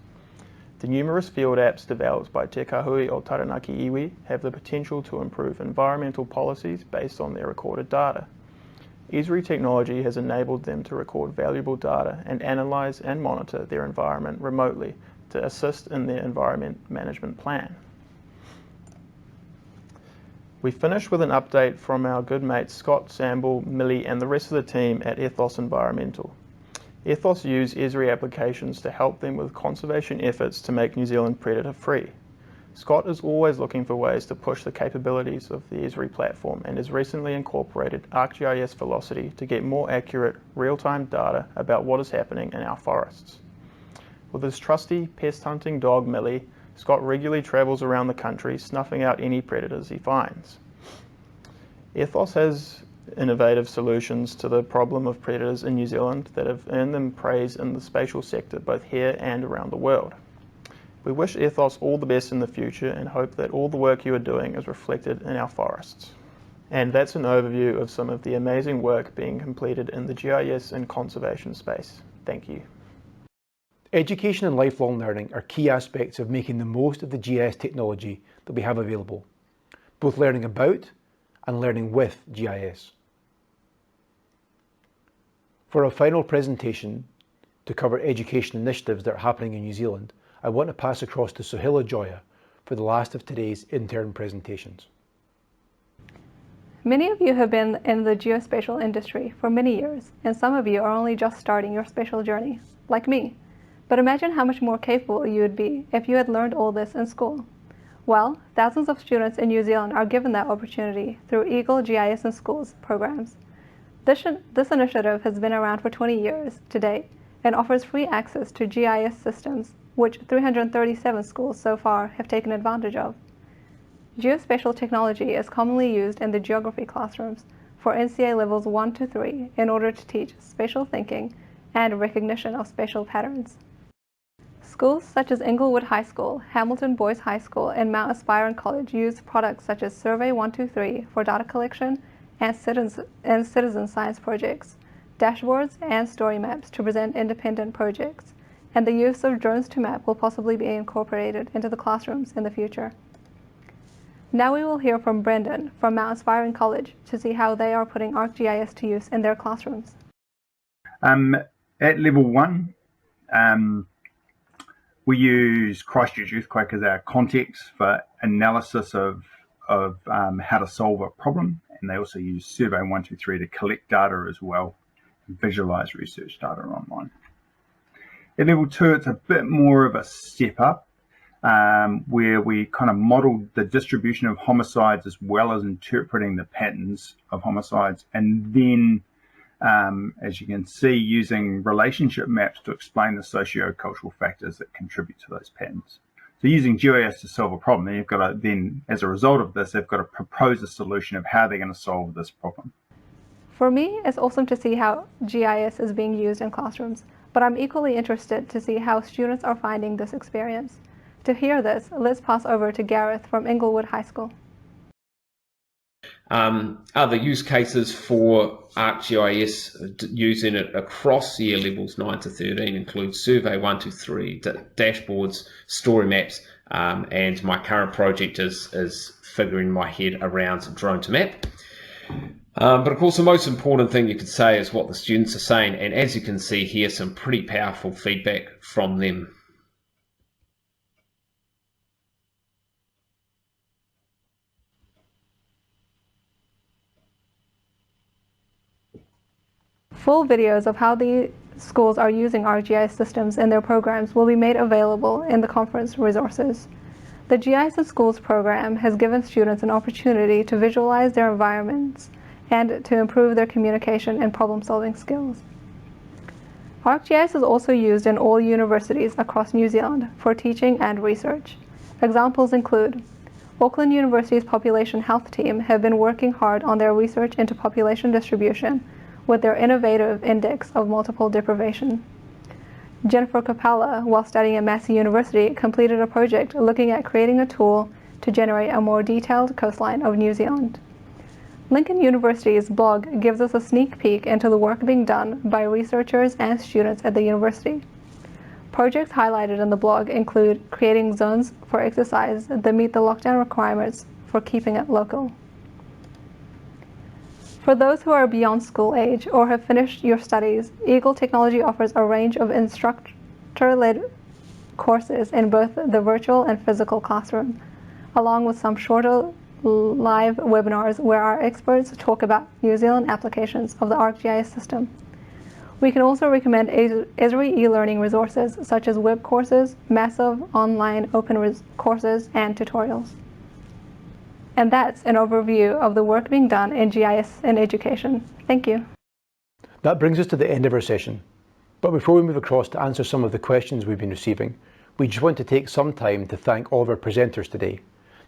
The numerous field apps developed by Te Kahui o Taranaki Iwi have the potential to improve environmental policies based on their recorded data. Esri technology has enabled them to record valuable data and analyse and monitor their environment remotely to assist in their environment management plan. We finish with an update from our good mates Scott, Samble, Millie and the rest of the team at Ethos Environmental. Ethos use Esri applications to help them with conservation efforts to make New Zealand predator free. Scott is always looking for ways to push the capabilities of the Esri platform and has recently incorporated ArcGIS Velocity to get more accurate, real-time data about what is happening in our forests. With his trusty pest hunting dog Millie, Scott regularly travels around the country snuffing out any predators he finds. Ethos has innovative solutions to the problem of predators in New Zealand that have earned them praise in the spatial sector both here and around the world. We wish Ethos all the best in the future and hope that all the work you are doing is reflected in our forests. And that's an overview of some of the amazing work being completed in the GIS and conservation space. Thank you.
Education and lifelong learning are key aspects of making the most of the GIS technology that we have available, both learning about and learning with GIS. For our final presentation to cover education initiatives that are happening in New Zealand, I want to pass across to Sohila Joya for the last of today's intern presentations.
Many of you have been in the geospatial industry for many years, and some of you are only just starting your spatial journey, like me. But imagine how much more capable you would be if you had learned all this in school. Well, thousands of students in New Zealand are given that opportunity through Eagle GIS in Schools programs. This initiative has been around for 20 years to date and offers free access to GIS systems, which 337 schools so far have taken advantage of. Geospatial technology is commonly used in the geography classrooms for NCEA levels 1 to 3 in order to teach spatial thinking and recognition of spatial patterns. Schools such as Inglewood High School, Hamilton Boys High School, and Mount Aspiring College use products such as Survey 123 for data collection and citizen science projects, dashboards, and story maps to present independent projects, and the use of drones to map will possibly be incorporated into the classrooms in the future. Now we will hear from Brendan from Mount Aspiring College to see how they are putting ArcGIS to use in their classrooms.
At level 1, we use Christchurch earthquake as our context for analysis of how to solve a problem, and they also use Survey 123 to collect data as well and visualize research data online. At level 2, it's a bit more of a step up, where we kind of modeled the distribution of homicides as well as interpreting the patterns of homicides, and then as you can see, using relationship maps to explain the socio-cultural factors that contribute to those patterns. So using GIS to solve a problem, then you've got to then, as a result of this, they've got to propose a solution of how they're going to solve this problem.
For me, it's awesome to see how GIS is being used in classrooms, but I'm equally interested to see how students are finding this experience. To hear this, let's pass over to Gareth from Inglewood High School.
Other use cases for ArcGIS using it across year levels 9 to 13 include Survey 123, dashboards, story maps, and my current project is figuring my head around drone to map. But of course, the most important thing you could say is what the students are saying, and as you can see here, some pretty powerful feedback from them.
Full videos of how the schools are using ArcGIS systems in their programs will be made available in the conference resources. The GIS in Schools program has given students an opportunity to visualize their environments and to improve their communication and problem-solving skills. ArcGIS is also used in all universities across New Zealand for teaching and research. Examples include Auckland University's population health team have been working hard on their research into population distribution with their innovative index of multiple deprivation. Jennifer Capella, while studying at Massey University, completed a project looking at creating a tool to generate a more detailed coastline of New Zealand. Lincoln University's blog gives us a sneak peek into the work being done by researchers and students at the university. Projects highlighted in the blog include creating zones for exercise that meet the lockdown requirements for keeping it local. For those who are beyond school age or have finished your studies, Eagle Technology offers a range of instructor-led courses in both the virtual and physical classroom, along with some shorter live webinars where our experts talk about New Zealand applications of the ArcGIS system. We can also recommend Esri e-learning resources such as web courses, massive online open courses, and tutorials. And that's an overview of the work being done in GIS in education. Thank you.
That brings us to the end of our session. But before we move across to answer some of the questions we've been receiving, we just want to take some time to thank all of our presenters today,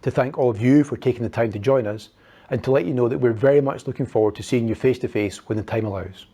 to thank all of you for taking the time to join us, and to let you know that we're very much looking forward to seeing you face to face when the time allows.